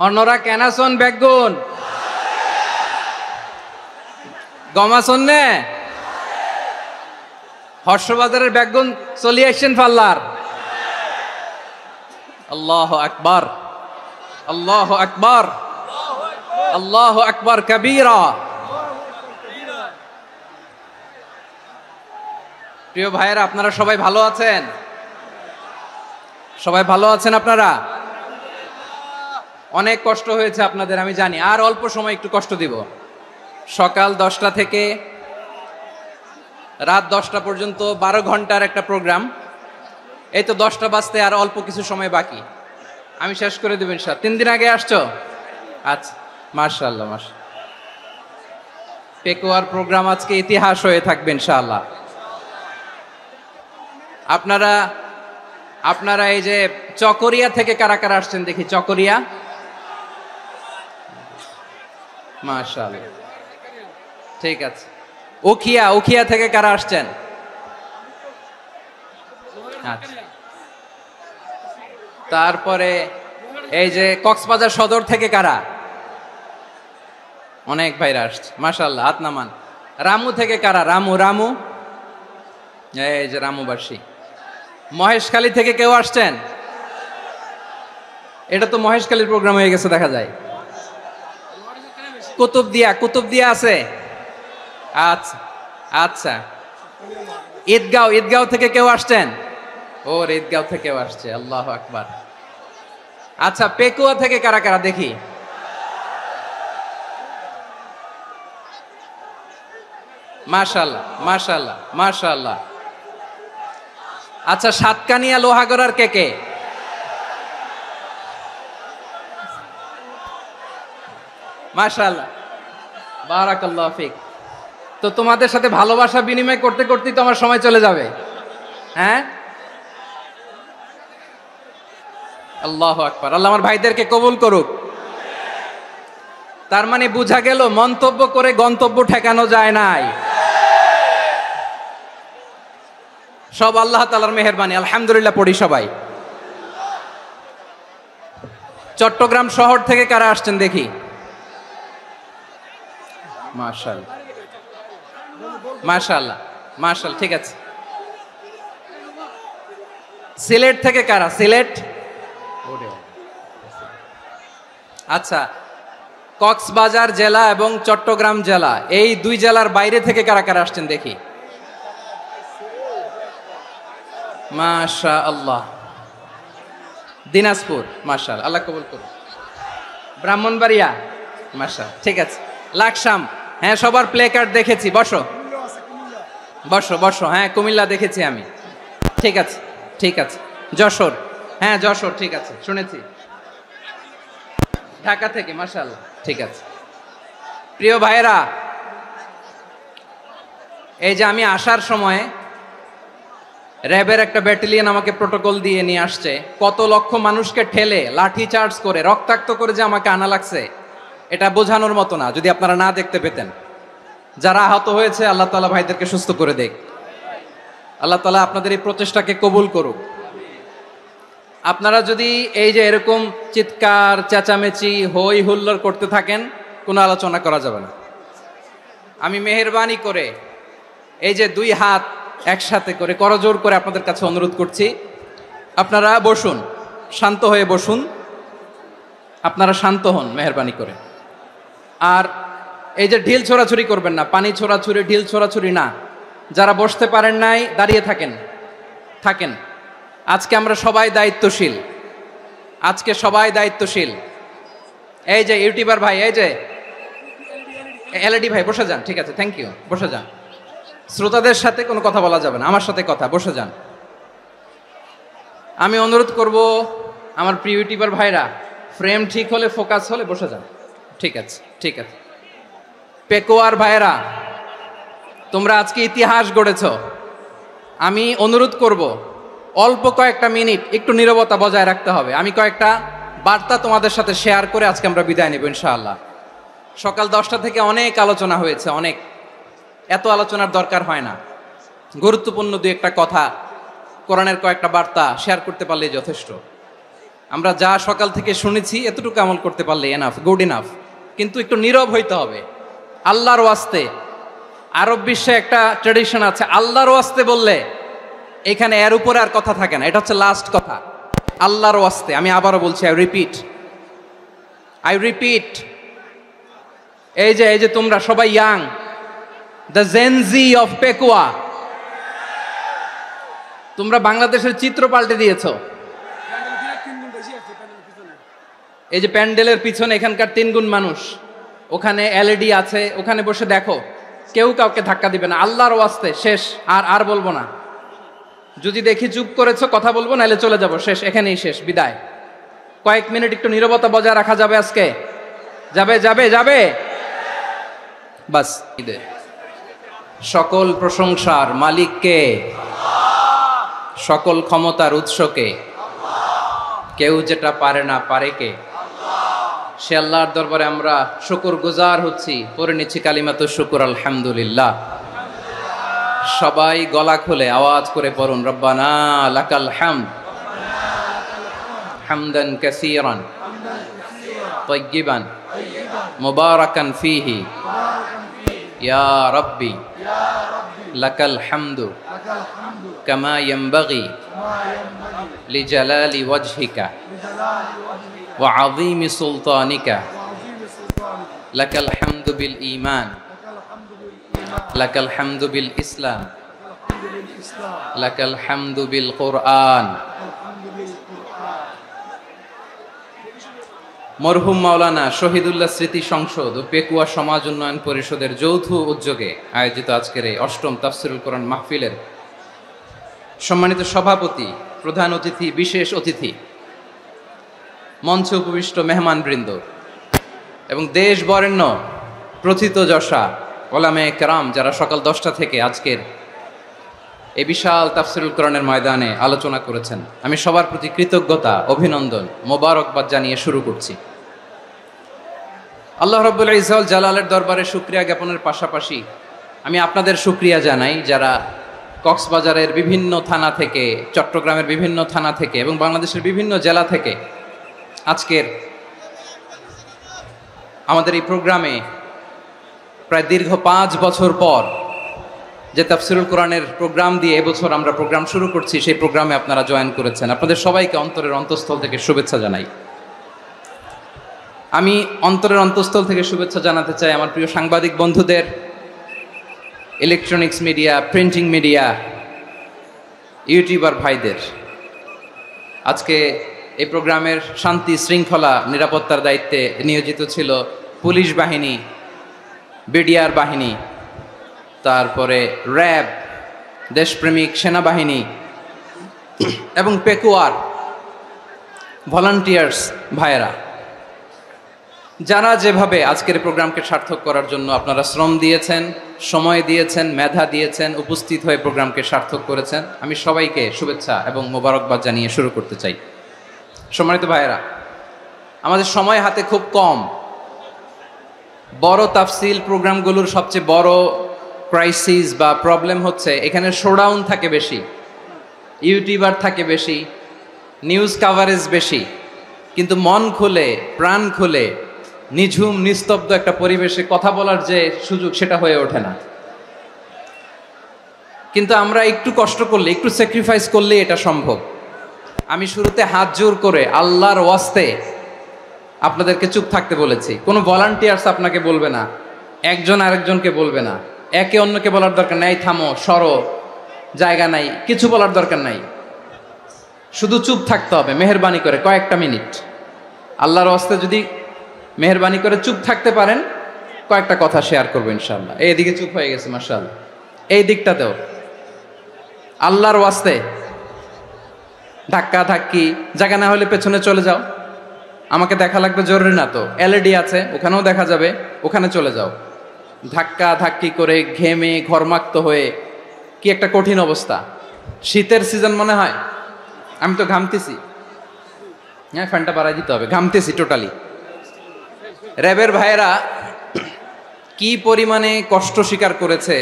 অন্যরা কেনাসন বেগুন গমাসন নে হর্ষবাজারের বেগুন চলিয়ে আসছেন পাল্লার। আল্লাহু আকবার, আল্লাহু আকবার, আল্লাহু আকবার কবীরা। প্রিয় ভাইয়েরা, আপনারা সবাই ভালো আছেন? সবাই ভালো আছেন? আপনারা অনেক কষ্ট হয়েছে আপনাদের, আমি জানি। আর অল্প সময় একটু কষ্ট দিব। সকাল 10টা থেকে রাত 10টা পর্যন্ত 12 ঘন্টার একটা প্রোগ্রাম। এই তো 10টা বাজতে আর অল্প কিছু সময় বাকি, আমি শেষ করে দেব ইনশাআল্লাহ। 3 দিন আগে আসছো? আচ্ছা, মাশাআল্লাহ মাশাআল্লাহ। পেকুয়ার প্রোগ্রাম আজকে ইতিহাস হয়ে থাকবে ইনশাআল্লাহ। আপনারা এই যে চকরিয়া থেকে কারা কারা আসছেন দেখি? চকরিয়া, মাশাআল্লাহ, ঠিক আছে। উখিয়া থেকে কারা আসছেন? আচ্ছা। তারপরে এই যে কক্সবাজার সদর থেকে কারা? অনেক ভাইরা আসছে, মাশাআল্লাহ, হাত নামান। রামু থেকে কারা? রামু, এই যে রামুবাসী। মহেশখালী থেকে কেউ আসছেন? এটা তো মহেশখালীর প্রোগ্রাম হয়ে গেছে দেখা যায়। কুতুবদিয়া আছে? আচ্ছা আচ্ছা। ঈদগাঁও থেকে কেউ আসছেন? ওর ঈদগাঁও থেকেও আসছে, আল্লাহু আকবার। আচ্ছা, পেকুয়া থেকে কারা কারা দেখি? মাশাআল্লাহ মাশাআল্লাহ মাশাআল্লাহ। আচ্ছা, সাতকানিয়া লোহাগড়ার কে? মাশাআল্লাহ, বারাকাল্লাহু ফিক। তো তোমাদের সাথে ভালোবাসা বিনিময় করতে করতেই তো আমার সময় চলে যাবে। হ্যাঁ, আল্লাহু আকবার। আল্লাহ আমার ভাইদেরকে কবুল করুক। তার মানে বোঝা গেল মন্তব্য করে গন্তব্য ঠেকানো যায় নাই। সব আল্লাহ তাআলার মেহেরবানি, আলহামদুলিল্লাহ পড়ি সবাই। চট্টগ্রাম শহর থেকে কারা আসছেন দেখি? মাশাআল্লাহ মাশাআল্লাহ মাশাআল্লাহ, ঠিক আছে। সিলেট থেকে কারা? সিলেট, আচ্ছা। কক্সবাজার জেলা এবং চট্টগ্রাম জেলা, এই দুই জেলার বাইরে থেকে কারা কারা আসছেন দেখি? মাশাআল্লাহ। দিনাজপুর, মাশাআল্লাহ, আল্লাহ কবুল করুন। ব্রাহ্মণবাড়িয়া, মাশাআল্লাহ, ঠিক আছে। লাকসাম, হ্যাঁ, সবার প্লে কার্ড দেখেছি। বসো বসো। হ্যাঁ, কুমিল্লা দেখেছি আমি, ঠিক আছে ঠিক আছে। যশোর, হ্যাঁ যশোর, ঠিক আছে, শুনেছি। ঢাকা থেকে, মাশাআল্লাহ, ঠিক আছে। প্রিয় ভাইয়েরা, এই যে আমি আসার সময় র্যাবের একটা ব্যাটালিয়ন আমাকে প্রোটোকল দিয়ে নিয়ে আসছে। কত লক্ষ মানুষকে ঠেলে লাঠি চার্জ করে রক্তাক্ত করে যে আমাকে আনা লাগছে, এটা বোঝানোর মতো না যদি আপনারা না দেখতে পেতেন। যারা আহত হয়েছে, আল্লাহ তাআলা ভাইদেরকে সুস্থ করে দেখ। আল্লাহ তাআলা আপনাদের এই প্রচেষ্টাকে কবুল করুক। আপনারা যদি এই যে এরকম চিৎকার চেঁচামেচি হই হুল্লোড় করতে থাকেন, কোনো আলোচনা করা যাবে না। আমি মেহেরবানি করে এই যে 2 হাত একসাথে করে করজোর করে আপনাদের কাছে অনুরোধ করছি, আপনারা বসুন, শান্ত হয়ে বসুন। আপনারা শান্ত হন মেহেরবানি করে। আর এই যে ঢিল ছোড়াছুরি করবেন না, পানি ছোড়াছুরি, ঢিল ছোড়াছুরি না। যারা বসতে পারেন নাই, দাঁড়িয়ে থাকেন। আজকে আমরা সবাই দায়িত্বশীল, এই যে ইউটিউবার ভাই, এই যে এলইডি ভাই, বসে যান, ঠিক আছে, থ্যাংক ইউ, বসে যান। শ্রোতাদের সাথে কোনো কথা বলা যাবে না, আমার সাথে কথা, বসে যান। আমি অনুরোধ করব আমার প্রিয় ইউটিউবার ভাইরা, ফ্রেম ঠিক হলে, ফোকাস হলে বসে যান, ঠিক আছে ঠিক আছে। পেকুয়ার ভাইরা, তোমরা আজকে ইতিহাস গড়েছ। আমি অনুরোধ করব অল্প কয়েকটা মিনিট একটু নীরবতা বজায় রাখতে হবে। আমি কয়েকটা বার্তা তোমাদের সাথে শেয়ার করে আজকে আমরা বিদায় নেব ইনশাআল্লাহ। সকাল 10টা থেকে অনেক আলোচনা হয়েছে, অনেক, এত আলোচনার দরকার হয় না। গুরুত্বপূর্ণ 2-1টা কথা, কোরআনের কয়েকটা বার্তা শেয়ার করতে পারলেই যথেষ্ট। আমরা যা সকাল থেকে শুনেছি এতটুকু আমল করতে পারলে এনাফ, গুড ইনাফ। কিন্তু একটু নীরব হইতে হবে আল্লাহর ওয়াস্তে। আরব বিশ্বে একটা ট্র্যাডিশন আছে, আল্লাহর ওয়াস্তে বললে এখানে এর উপরে আর কথা থাকে না, এটা হচ্ছে লাস্ট কথা। আল্লাহর ওয়াস্তে, আমি আবারও বলছি, আই রিপিট, এই যে তোমরা সবাই young, the Gen Z of Pekua, তোমরা বাংলাদেশের চিত্র পাল্টে দিয়েছ। এই যে প্যান্ডেলের পিছনে এখানকার 3 গুণ মানুষ, ওখানে এলইডি আছে, ওখানে বসে দেখো, কেউ কাউকে ধাক্কা দিবে না। আল্লাহর ওয়াস্তে শেষ, আর বলবো না। যদি দেখি চুপ করেছো, কথা বলবো, নাহলে চলে যাব, শেষ, এখানেই শেষ, বিদায়। কয়েক মিনিট একটু নীরবতা বজায় রাখা যাবে আজকে? যাবে বাস। সকল প্রশংসার মালিককে, সকল ক্ষমতার উৎসকে, কেউ যেটা পারে না পারে কে? সে আল্লাহর দরবারে আমরা শুকর গুজার হচ্ছি, পড়ে নিচ্ছি কালিমাতুশ শুকর, আলহামদুলিল্লাহ। সবাই গলা খুলে আওয়াজ করে পড়ুন, রব্বানা লাকাল হামদ হামদান কাসীরান তাইয়িবান মুবারাকান ফীহি ইয়া রাব্বি লাকাল হামদু কামা ইয়ানবাগি লিজালালি ওয়াজহিকা ওয়া আযীমি সুলতানিকা লাকাল হামদু বিল ঈমান লাকাল হামদু বিল ইসলাম লাকাল হামদু বিল কুরআন। মরহুম মাওলানা শহীদুল্লাহ স্মৃতি সংসদ ও পেকুয়া সমাজ উন্নয়ন পরিষদের যৌথ উদ্যোগে আয়োজিত আজকের এই 8ম তাফসীরুল কোরআন মাহফিলের সম্মানিত সভাপতি, প্রধান অতিথি, বিশেষ অতিথি, মঞ্চে উপবিষ্ট মেহমানবৃন্দ এবং দেশ বরেণ্য প্রথিতযশা ওলামায়ে কেরাম, যারা সকাল 10টা থেকে আজকের এই বিশাল তাফসীরুল কোরআনের ময়দানে আলোচনা করেছেন, আমি সবার প্রতি কৃতজ্ঞতা, অভিনন্দন, মোবারকবাদ জানিয়ে শুরু করছি। আল্লাহ রাব্বুল ইজ্জত জালালের দরবারে শুকরিয়া জ্ঞাপনের পাশাপাশি আমি আপনাদের শুকরিয়া জানাই, যারা কক্সবাজারের বিভিন্ন থানা থেকে, চট্টগ্রামের বিভিন্ন থানা থেকে এবং বাংলাদেশের বিভিন্ন জেলা থেকে আজকের আমাদের এই প্রোগ্রামে প্রায় দীর্ঘ 5 বছর পর যে তাফসীরুল কোরআনের প্রোগ্রাম দিয়ে এবছর আমরা প্রোগ্রাম শুরু করছি, সেই প্রোগ্রামে আপনারা জয়েন করেছেন। আপনাদের সবাইকে অন্তরের অন্তঃস্থল থেকে শুভেচ্ছা জানাই। আমি অন্তরের অন্তঃস্থল থেকে শুভেচ্ছা জানাতে চাই আমার প্রিয় সাংবাদিক বন্ধুদের, electronics media, printing media, YouTuber ভাইদের। আজকে এই প্রোগ্রামের শান্তি শৃঙ্খলা নিরাপত্তার দায়িত্বে নিয়োজিত ছিল পুলিশ বাহিনী, বিডিআর বাহিনী, তারপরে র্যাব, দেশপ্রেমিক সেনাবাহিনী এবং পেকুয়ার ভলান্টিয়ার্স ভাইয়েরা, যারা যেভাবে আজকের প্রোগ্রামকে সার্থক করার জন্য আপনারা শ্রম দিয়েছেন, সময় দিয়েছেন, মেধা দিয়েছেন, উপস্থিত হয়ে প্রোগ্রামকে সার্থক করেছেন, আমি সবাইকে শুভেচ্ছা এবং মোবারকবাদ জানিয়ে শুরু করতে চাই। সম্মানিত ভাইয়েরা, আমাদের সময় হাতে খুব কম। বড় তাফসীল প্রোগ্রামগুলোর সবচেয়ে বড় ক্রাইসিস বা প্রবলেম হচ্ছে এখানে শোডাউন থাকে বেশি, ইউটিউবার থাকে বেশি, নিউজ কাভারেজ বেশি, কিন্তু মন খুলে, প্রাণ খুলে, নিঝুম নিস্তব্ধ একটা পরিবেশে কথা বলার যে সুযোগ, সেটা হয়ে ওঠে না। কিন্তু আমরা একটু কষ্ট করলে, একটু স্যাক্রিফাইস করলে এটা সম্ভব। আমি শুরুতে হাত জোর করে আল্লাহর ওয়াস্তে আপনাদেরকে চুপ থাকতে বলেছি। কোনো ভলান্টিয়ার্স আপনাকে বলবে না, একজন আরেকজনকে বলবে না, একে অন্যকে বলার দরকার নাই, থামো, সরো, জায়গা নাই, কিছু বলার দরকার নাই, শুধু চুপ থাকতে হবে মেহেরবানি করে কয়েকটা মিনিট। আল্লাহর ওয়াস্তে যদি মেহেরবানি করে চুপ থাকতে পারেন, কয়েকটা কথা শেয়ার করবো ইনশাআল্লাহ। এইদিকে চুপ হয়ে গেছে মাশাআল্লাহ, এই দিকটাতেও আল্লাহর ওয়াস্তে ধাক্কা ধাক্কি, জায়গা না হলে পেছনে চলে যাও, আমাকে দেখা লাগবে জরুরি না তো, এলইডি আছে ওখানেও দেখা যাবে, ওখানে চলে যাও। ধাক্কা ধাক্কি করে ঘেমে ঘরমাক্ত হয়ে কি একটা কঠিন অবস্থা। শীতের সিজন মনে হয়, আমি তো ঘামতেছি, হ্যাঁ ফ্যানটা বাড়াই দিতে হবে, ঘামতেছি টোটালি। র্যাবের ভাইয়েরা কি পরিমাণে কষ্ট স্বীকার করেছে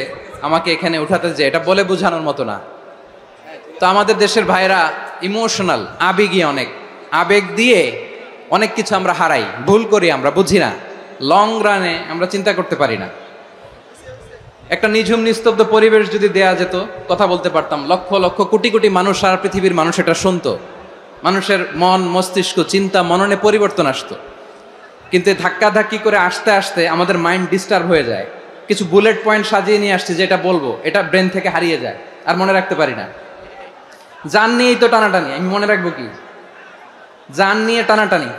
আমাকে এখানে উঠাতে, যে এটা বলে বোঝানোর মতো না। তো আমাদের দেশের ভাইয়েরা ইমোশনাল, আবেগী অনেক। আবেগ দিয়ে অনেক কিছু আমরা হারাই, ভুল করি, আমরা বুঝি না, লং রানে আমরা চিন্তা করতে পারি না। একটা নিঝুম নিস্তব্ধ পরিবেশ যদি দেয়া যেত, কথা বলতে পারতাম, লক্ষ লক্ষ কোটি কোটি মানুষ, সারা পৃথিবীর মানুষ এটা শুনতো, মানুষের মন মস্তিষ্ক চিন্তা মননে পরিবর্তন আসতো। কিন্তু ধাক্কাধাক্কি করে আসতে আসতে আমাদের মাইন্ড ডিস্টার্ব হয়ে যায়। কিছু বুলেট পয়েন্ট সাজিয়ে নিয়ে আসছে, যেটা বলবো এটা ব্রেন থেকে হারিয়ে যায়, আর মনে রাখতে পারি না। জান নিয়েই তো টানাটানি, আমি মনে রাখবো কি? জান নিয়ে টানাটানি।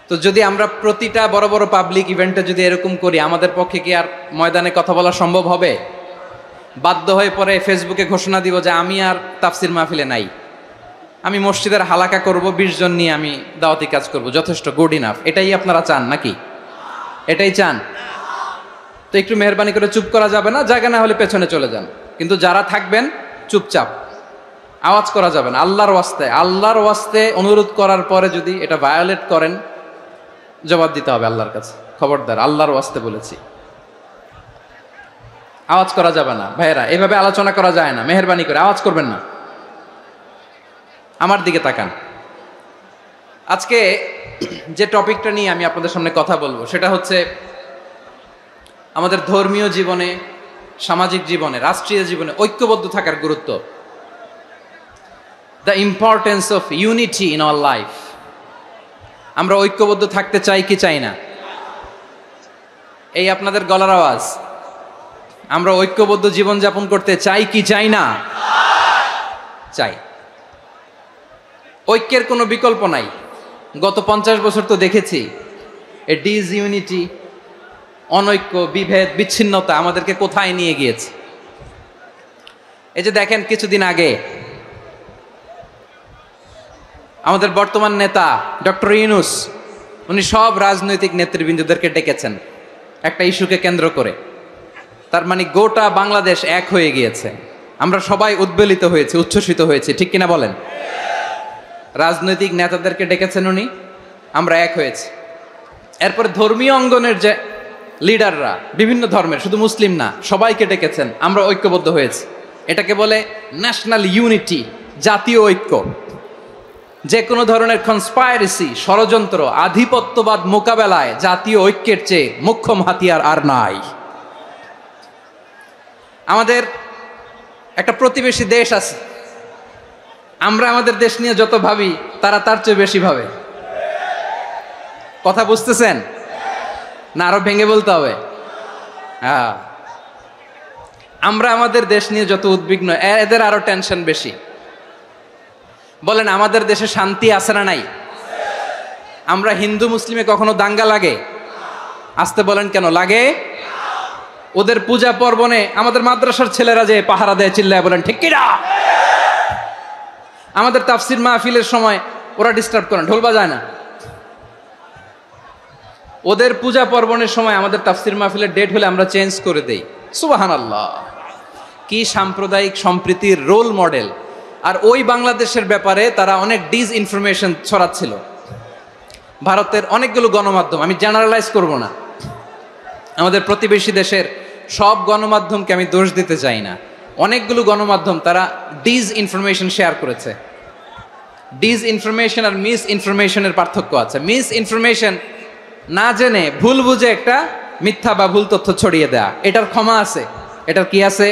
তো যদি আমরা প্রতিটা বড় বড় পাবলিক ইভেন্টে যদি এরকম করি, আমাদের পক্ষে কি আর ময়দানে কথা বলা সম্ভব হবে? বাধ্য হয়ে পরে ফেসবুকে ঘোষণা দিব যে আমি আর তাফসির মাহফিলে নাই, আমি মসজিদের হালাকা করব, 20 জন নিয়ে আমি দাওয়াতি কাজ করব, যথেষ্ট, গুড ইনাফ। এটাই আপনারা চান নাকি? এটাই চান? তো একটু মেহরবানি করে চুপ করা যাবে না? জায়গা না হলে পেছনে চলে যান, কিন্তু যারা থাকবেন চুপচাপ, আওয়াজ করা যাবে না। আল্লাহর ওয়াস্তে, আল্লাহর ওয়াস্তে অনুরোধ করার পরে যদি এটা ভায়োলেট করেন, জবাব দিতে হবে আল্লাহর কাছে। খবরদার, আল্লাহর ওয়াস্তে বলেছি, আওয়াজ করা যাবে না। ভাইয়েরা, এভাবে আলোচনা করা যায় না, মেহরবানি করে আওয়াজ করবেন না। আমার দিকে তাকান। আজকে যে টপিকটা নিয়ে আমি আপনাদের সামনে কথা বলবো, সেটা হচ্ছে আমাদের ধর্মীয় জীবনে, সামাজিক জীবনে, রাষ্ট্রীয় জীবনে ঐক্যবদ্ধ থাকার গুরুত্ব। The importance of unity in our life. আমরা ঐক্যবদ্ধ থাকতে চাই কি চাই না? এই আপনাদের গলার আওয়াজ। আমরা ঐক্যবদ্ধ জীবনযাপন করতে চাই কি চাই না? চাই। ঐক্যের কোনো বিকল্প নাই। গত 50 বছর তো দেখেছি এ ডিসইউনিটি, অনৈক্য, বিভেদ, বিচ্ছিন্নতা আমাদেরকে কোথায় নিয়ে গিয়েছে। এই যে দেখেন, কিছুদিন আগে আমাদের বর্তমান নেতা ডক্টর ইউনূস, উনি সব রাজনৈতিক নেতৃবৃন্দদেরকে ডেকেছেন একটা ইস্যুকে কেন্দ্র করে। তার মানে গোটা বাংলাদেশ এক হয়ে গিয়েছে। আমরা সবাই উদ্বেলিত হয়েছে, উচ্ছ্বসিত হয়েছে, ঠিক কিনা বলেন? রাজনৈতিক নেতাদেরকে ডেকেছেন উনি, আমরা এক হয়েছি। এরপরে ধর্মীয় অঙ্গনের যে লিডাররা, বিভিন্ন ধর্মের, শুধু মুসলিম না, সবাইকে ডেকেছেন, আমরা ঐক্যবদ্ধ হয়েছি। এটাকে বলে ন্যাশনাল ইউনিটি, জাতীয় ঐক্য। যে কোনো ধরনের কনস্পাইরেসি, ষড়যন্ত্র, আধিপত্যবাদ মোকাবেলায় জাতীয় ঐক্যের চেয়ে মোক্ষম হাতিয়ার আর নাই। আমাদের একটা প্রতিবেশী দেশ আছে, আমরা আমাদের দেশ নিয়ে যত ভাবি, তারা তার চেয়ে বেশি ভাবে। কথা বুঝতেছেন না? আরো ভেঙে বলতে হবে। হ্যাঁ, আমরা আমাদের দেশ নিয়ে যত উদ্বিগ্ন, এদের আরো টেনশন বেশি। বলেন, আমাদের দেশে শান্তি আছে না নাই? আমরা হিন্দু মুসলিমে কখনো দাঙ্গা লাগে? আসতে বলেন, কেন লাগে? ওদের পূজা পার্বণে আমাদের মাদ্রাসার ছেলেরা যে পাহারা দেয়, চিল্লায় বলেন ঠিক কিনা? আমাদের তাফসির মাহফিলের সময় ওরা ডিস্টার্ব করেন, ঢোল বাজায় না। ওদের পূজা পার্বণের সময় আমাদের তাফসির মাহফিলের ডেট হলে আমরা চেঞ্জ করে দেই। সুবহানাল্লাহ, কি সাম্প্রদায়িক সম্প্রীতির রোল মডেল। আর ওই বাংলাদেশের ব্যাপারে তারা অনেক ডিসইনফরমেশন ছড়াচ্ছিল। ভারতের অনেকগুলো গণমাধ্যম, আমি জেনারেলাইজ করব না, আমাদের প্রতিবেশী দেশের সব গণমাধ্যমকে আমি দোষ দিতে চাই না, অনেকগুলো গণমাধ্যম তারা ডিসইনফরমেশন শেয়ার করেছে। ডিসইনফরমেশন আর মিস ইনফরমেশনের পার্থক্য আছে। মিস ইনফরমেশন না জেনে ভুল বুঝে একটা মিথ্যা বা ভুল তথ্য ছড়িয়ে দেয়া, এটার ক্ষমা আছে, এটার কি আছে?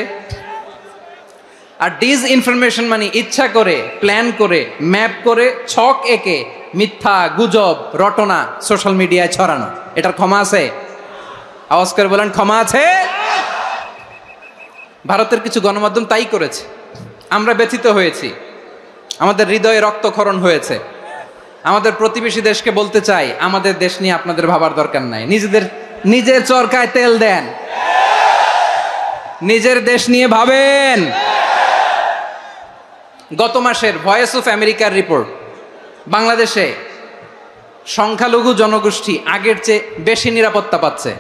আর ডিসইনফরমেশন মানে ইচ্ছা করে, প্ল্যান করে, ম্যাপ করে, ছক এঁকে মিথ্যা, গুজব, রটনা সোশ্যাল মিডিয়ায় ছড়ানো, এটার ক্ষমা আছে? আওয়াজ করে বলেন, ক্ষমা আছে? ভারতের কিছু গণমাধ্যম তাই করেছে। আমরা ব্যথিত হয়েছি, আমাদের হৃদয়ে রক্তক্ষরণ হয়েছে। আমাদের প্রতিবেশী দেশকে বলতে চাই, আমাদের দেশ নিয়ে আপনাদের ভাবার দরকার নাই। নিজের চরকায় তেল দেন, নিজের দেশ নিয়ে ভাবেন। গত মাসের ভয়েস অফ আমেরিকার রিপোর্ট, বাংলাদেশে সংখ্যালঘু জনগোষ্ঠী আগের চেয়ে বেশি নিরাপত্তা পাচ্ছে।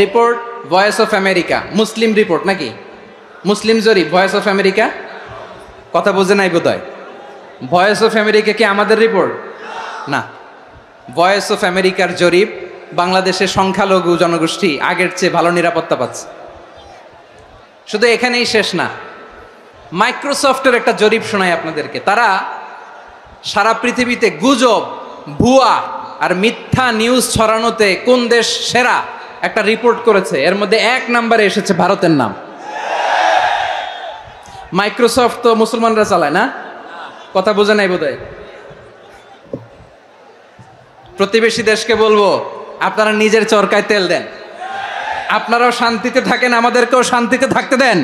Report voice of America, Muslim report নাকি? মুসলিম জরিপ, ভয়েস অফ আমেরিকা। কথা বোঝে নাই বোধহয়। ভয়েস অফ আমেরিকা কি আমাদের রিপোর্ট? না, ভয়েস অফ আমেরিকার জরিপ, বাংলাদেশের সংখ্যালঘু জনগোষ্ঠী আগের চেয়ে ভালো নিরাপত্তা পাচ্ছে। শুধু এখানেই শেষ না, মাইক্রোসফটের একটা জরিপ শোনাই আপনাদেরকে। তারা সারা পৃথিবীতে গুজব, ভুয়া আর মিথ্যা নিউজ ছড়ানোতে কোন দেশ সেরা একটা রিপোর্ট করেছে, এর মধ্যে 1 নম্বরে এসেছে ভারতের নাম। মাইক্রোসফট তো মুসলমানরা চালায় না, কথা বোঝে নাই বোধহয়। প্রতিবেশী দেশকে বলবো, আপনারা নিজের চরকায় তেল দেন, আপনারাও শান্তিতে থাকেন, আমাদেরকেও শান্তিতে থাকতে দেন।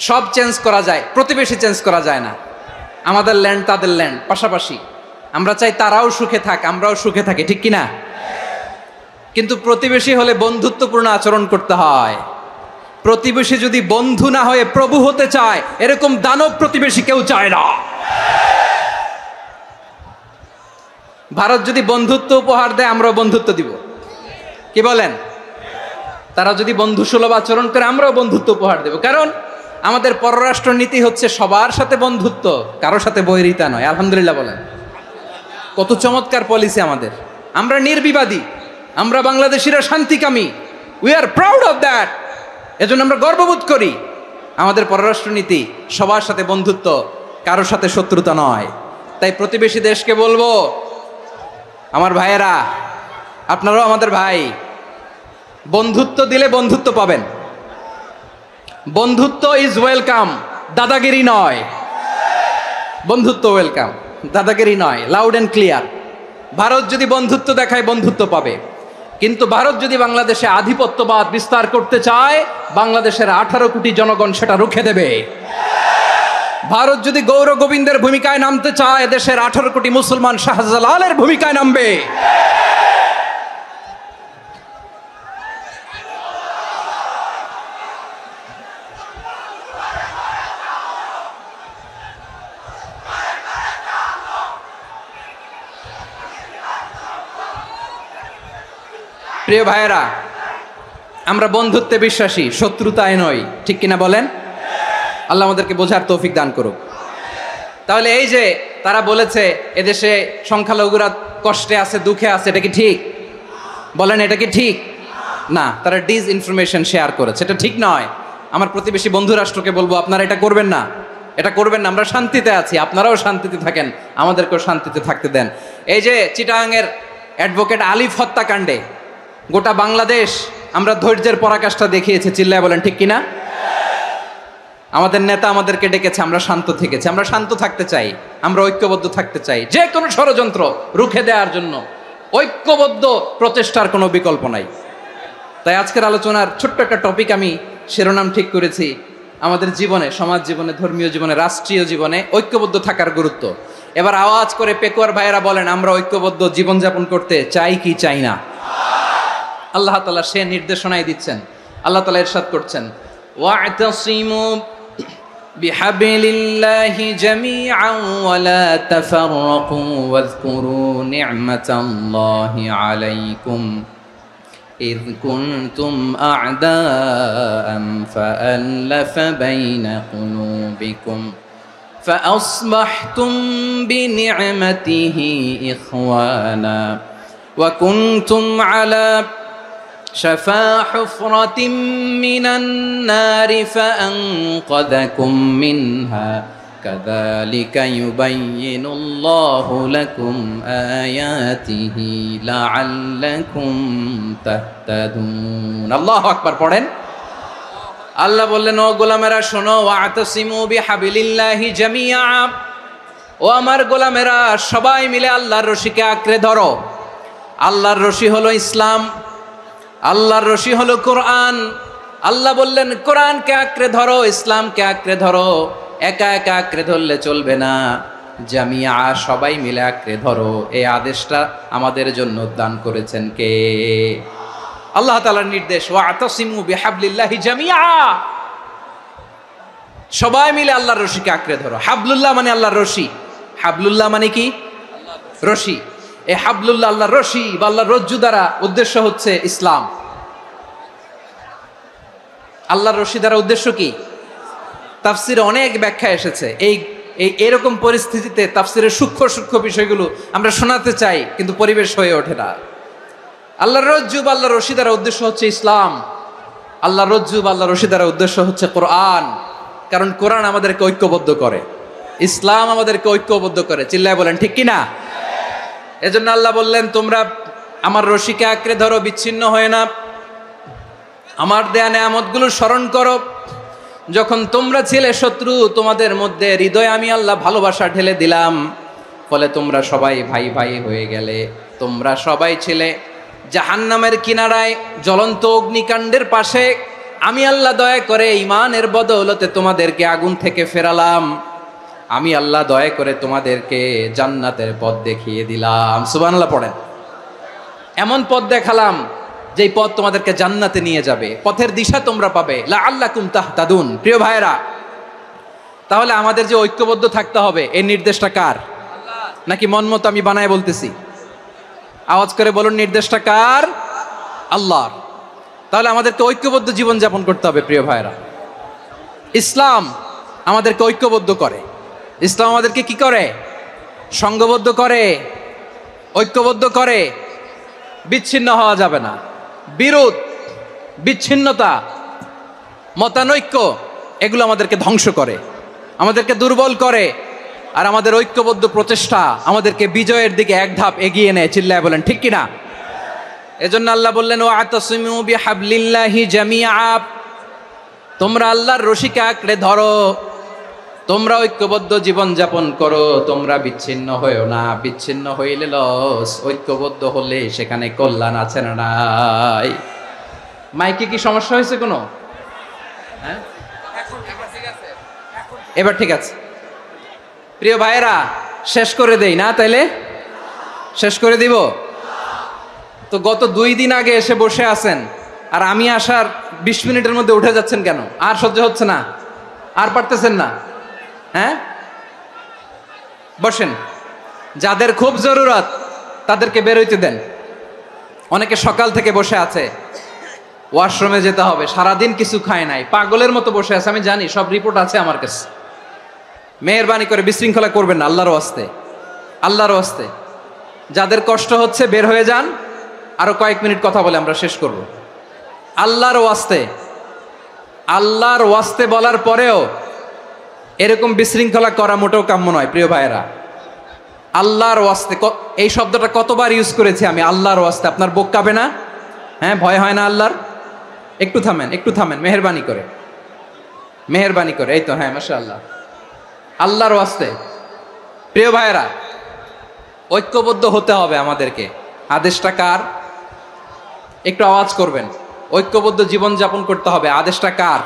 সব চেঞ্জ করা যায়, প্রতিবেশী চেঞ্জ করা যায় না। আমাদের ল্যান্ড তাদের ল্যান্ড, পাশাপাশি। আমরা চাই তারাও সুখে থাক, আমরাও সুখে থাকি, ঠিক কিনা? কিন্তু প্রতিবেশী হলে বন্ধুত্বপূর্ণ আচরণ করতে হয়। প্রতিবেশী যদি বন্ধু না হয়ে প্রভু হতে চায়, এরকম দানব প্রতিবেশী কেউ চায় না। ভারত যদি বন্ধুত্ব উপহার দেয়, আমরাও বন্ধুত্ব দিব, কি বলেন? তারা যদি বন্ধু সুলভ আচরণ করে, আমরাও বন্ধুত্ব উপহার দেব। কারণ আমাদের পররাষ্ট্র নীতি হচ্ছে সবার সাথে বন্ধুত্ব, কারোর সাথে বৈরিতা নয়। আলহামদুলিল্লাহ বলেন, কত চমৎকার পলিসি আমাদের। আমরা নির্বিবাদী, আমরা বাংলাদেশিরা শান্তিকামী, we are proud of that. এজন্য আমরা গর্ববোধ করি। আমাদের পররাষ্ট্র নীতি সবার সাথে বন্ধুত্ব, কারোর সাথে শত্রুতা নয়। তাই প্রতিবেশী দেশকে বলবো, আমার ভাইয়েরা, আপনারাও আমাদের ভাই, বন্ধুত্ব দিলে বন্ধুত্ব পাবেন। বন্ধুত্ব ইজ ওয়েলকাম, দাদাগিরি নয়। বন্ধুত্ব ওয়েলকাম, দাদাগিরি নয়, লাউড অ্যান্ড ক্লিয়ার। ভারত যদি বন্ধুত্ব দেখায়, বন্ধুত্ব পাবে। কিন্তু ভারত যদি বাংলাদেশে আধিপত্যবাদ বিস্তার করতে চায়, বাংলাদেশের 18 কোটি জনগণ সেটা রুখে দেবে। ভারত যদি গৌর গোবিন্দের ভূমিকায় নামতে চায়, দেশের 18 কোটি মুসলমান শাহজালালের ভূমিকায় নামবে। প্রিয় ভাইয়েরা, আমরা বন্ধুত্বে বিশ্বাসী, শত্রুতায় নই, ঠিক কিনা বলেন? আল্লাহ আমাদেরকে বোঝার তৌফিক দান করুক। তাহলে এই যে তারা বলেছে এদেশে সংখ্যালঘুরা কষ্টে আছে, দুঃখে আছে, এটা কি ঠিক? বলেন, এটা কি ঠিক? না, তারা ডিসইনফরমেশন শেয়ার করেছে, এটা ঠিক নয়। আমার প্রতিবেশী বন্ধু রাষ্ট্রকে বলবো, আপনারা এটা করবেন না, এটা করবেন না। আমরা শান্তিতে আছি, আপনারাও শান্তিতে থাকেন, আমাদেরকেও শান্তিতে থাকতে দেন। এই যে চিটাগাংয়ের অ্যাডভোকেট আলিফ হত্যাকাণ্ডে গোটা বাংলাদেশ আমরা ধৈর্যের পরাকাষ্ঠা দেখিয়েছে, চিল্লায় বলেন ঠিক কিনা? আমাদের নেতা আমাদেরকে ডেকেছে, আমরা শান্ত থেকেছি। আমরা শান্ত থাকতে চাই, আমরা ঐক্যবদ্ধ থাকতে চাই। যে কোনো ষড়যন্ত্র রুখে দেওয়ার জন্য ঐক্যবদ্ধ প্রচেষ্টার কোনো বিকল্প নাই। তাই আজকের আলোচনার ছোট্ট একটা টপিক আমি শিরোনাম ঠিক করেছি, আমাদের জীবনে, সমাজ জীবনে, ধর্মীয় জীবনে, রাষ্ট্রীয় জীবনে ঐক্যবদ্ধ থাকার গুরুত্ব। এবার আওয়াজ করে পেকুয়ার ভাইয়েরা বলেন, আমরা ঐক্যবদ্ধ জীবনযাপন করতে চাই কি চাই না? আল্লাহ তাআলা সে নির্দেশনাই দিচ্ছেন। আল্লাহ তাআলা ইরশাদ করছেন, ওয়া'তাসিমু বিহাবলিল্লাহি জামিআন ওয়া লা তাফাররাকু ওয়াযকুরু নি'মাতাল্লাহি আলাইকুম إذ كنتم أعداء فألف بين قلوبكم فأصبحتم بنعمته إخوانا وكنتم على شفا حفرة من النار فأنقذكم منها كذلك يبين الله لكم آياته لعلكم تهتدون الله أكبر পড়েন। আল্লাহ বললেন, ও গোলামেরা শোনো, ওয়া'তাসিমু বিহাবলিল্লাহি জামিআ, ও আমার গোলামেরা সবাই মিলে আল্লাহর রশিকে আঁকড়ে ধরো। আল্লাহর রশি হলো ইসলাম, আল্লাহর রশি হলো কোরআন। আল্লাহ বললেন কোরআনকে আঁকড়ে ধরো, ইসলামকে আঁকড়ে ধরো। একা একা আঁকড়ে ধরলে চলবে না, জামিয়া, সবাই মিলে আঁকড়ে ধরো। এই আদেশটা আমাদের জন্য দান করেছেন কে? আল্লাহ তাআলার নির্দেশ, ওয়া'তাসিমু বিহাবলিল্লাহি জামিআ, সবাই মিলে আল্লাহর রশিকে আঁকড়ে ধরো। হাবলুল্লাহ মানে আল্লাহর রশি। হাবলুল্লাহ মানে কি? রশি। এই হাবলুল্লাহ আল্লাহর রশি বা আল্লাহর রজ্জু দ্বারা উদ্দেশ্য হচ্ছে ইসলাম। আল্লাহর রশি দ্বারা উদ্দেশ্য কি? তাফসিরে অনেক ব্যাখ্যা এসেছে। এরকম পরিস্থিতিতে তাফসিরের সূক্ষ্ম সূক্ষ্ম বিষয়গুলো আমরা শোনাতে চাই, কিন্তু পরিবেশ হয়ে ওঠে না। আল্লাহর রজ্জু বা আল্লাহর রশি দ্বারা উদ্দেশ্য হচ্ছে ইসলাম। আল্লাহর রজ্জু বা আল্লাহর রশি দ্বারা উদ্দেশ্য হচ্ছে কোরআন, কারণ কোরআন আমাদেরকে ঐক্যবদ্ধ করে। ইসলাম আমাদেরকে ঐক্যবদ্ধ করে, চিল্লায় বলেন ঠিক কিনা? এজন্য আল্লাহ বললেন, তোমরা আমার রশিকে আঁকড়ে ধরো, বিচ্ছিন্ন হয় না, আমার দেয়া নেয়ামতগুলো স্মরণ করো। যখন তোমরা ছিলে শত্রু, তোমাদের মধ্যে হৃদয়ে আমি আল্লাহ ভালোবাসা ঢেলে দিলাম, ফলে তোমরা সবাই ভাই ভাই হয়ে গেলে। তোমরা সবাই ছিলে জাহান্নামের কিনারায়, জ্বলন্ত অগ্নিকাণ্ডের পাশে, আমি আল্লাহ দয়া করে ঈমানের বদৌলতে তোমাদেরকে আগুন থেকে ফেরালাম। আমি আল্লাহ দয়া করে তোমাদেরকে জান্নাতের পথ দেখিয়ে দিলাম। সুবহানাল্লাহ পড়েন। এমন পথ দেখালাম যেই পথ তোমাদেরকে জান্নাতে নিয়ে যাবে, পথের দিশা তোমরা পাবে। লাআল্লাকুম তাহতাদুন। প্রিয় ভাইরা, তাহলে আমাদের যে ঐক্যবদ্ধ থাকতে হবে, এই নির্দেশটা কার? নাকি মন মতো আমি বানায় বলতেছি? আওয়াজ করে বলুন, নির্দেশটা কার? আল্লাহর। তাহলে আমাদেরকে ঐক্যবদ্ধ জীবন যাপন করতে হবে। প্রিয় ভাইরা, ইসলাম আমাদেরকে ঐক্যবদ্ধ করে। ইসলাম আমাদেরকে কি করে? সংঘবদ্ধ করে, ঐক্যবদ্ধ করে। বিচ্ছিন্ন হওয়া যাবে না। বিরোধ, বিচ্ছিন্নতা, মতানৈক্য, এগুলো আমাদেরকে ধ্বংস করে, আমাদেরকে দুর্বল করে। আর আমাদের ঐক্যবদ্ধ প্রচেষ্টা আমাদেরকে বিজয়ের দিকে এক ধাপ এগিয়ে নেয়। চিল্লায় বলেন ঠিক কিনা? এজন্য আল্লাহ বললেন, ওয়াতাসিমু বিহাবলিল্লাহি জামিআ। তোমরা আল্লাহর রশিকে আঁকড়ে ধরো, তোমরা ঐক্যবদ্ধ জীবন যাপন করো, তোমরা বিচ্ছিন্ন হয়েও না। বিচ্ছিন্ন হইলে লস, ঐক্যবদ্ধ হলে সেখানে কল্যাণ আছে না নাই? মাইকে কি সমস্যা হয়েছে কোনো? হ্যাঁ, এবার ঠিক আছে। প্রিয় ভাইয়েরা, শেষ করে দেই না? তাইলে শেষ করে দিব তো। গত 2 দিন আগে এসে বসে আছেন, আর আমি আসার 20 মিনিটের মধ্যে উঠে যাচ্ছেন কেন? আর সহ্য হচ্ছে না? আর পারতেছেন না? হ্যাঁ, বসেন। যাদের খুব জরুরত তাদেরকে বের হইতে দেন। অনেকে সকাল থেকে বসে আছে, ওয়াশরুমে যেতে হবে, সারাদিন কিছু খায় নাই, পাগলের মতো বসে আছে। আমি জানি, সব রিপোর্ট আছে আমার কাছে। মেহেরবানি করে বিশৃঙ্খলা করবেন না, আল্লাহর ওয়াস্তে, আল্লাহর ওয়াস্তে। যাদের কষ্ট হচ্ছে বের হয়ে যান। আরো কয়েক মিনিট কথা বলে আমরা শেষ করব। আল্লাহর ওয়াস্তে, আল্লাহর ওয়াস্তে বলার পরেও এরকম বিশৃঙ্খলা করা মোটেও কাম্য নয়। প্রিয় ভাইয়েরা, আল্লাহর ওয়াস্তে, এই শব্দটা কতবার ইউজ করেছি আমি, আল্লাহর ওয়াস্তে। আপনার বুক কাঁপে না? হ্যাঁ, ভয় হয় না আল্লাহর? একটু থামেন, একটু থামেন, মেহেরবানি করে, মেহেরবানি করে। এই তো, হ্যাঁ, মাশাআল্লাহ। আল্লাহর ওয়াস্তে প্রিয় ভাইয়েরা, ঐক্যবদ্ধ হতে হবে আমাদেরকে। আদেশটা কার? একটু আওয়াজ করবেন। ঐক্যবদ্ধ জীবন যাপন করতে হবে, আদেশটা কার?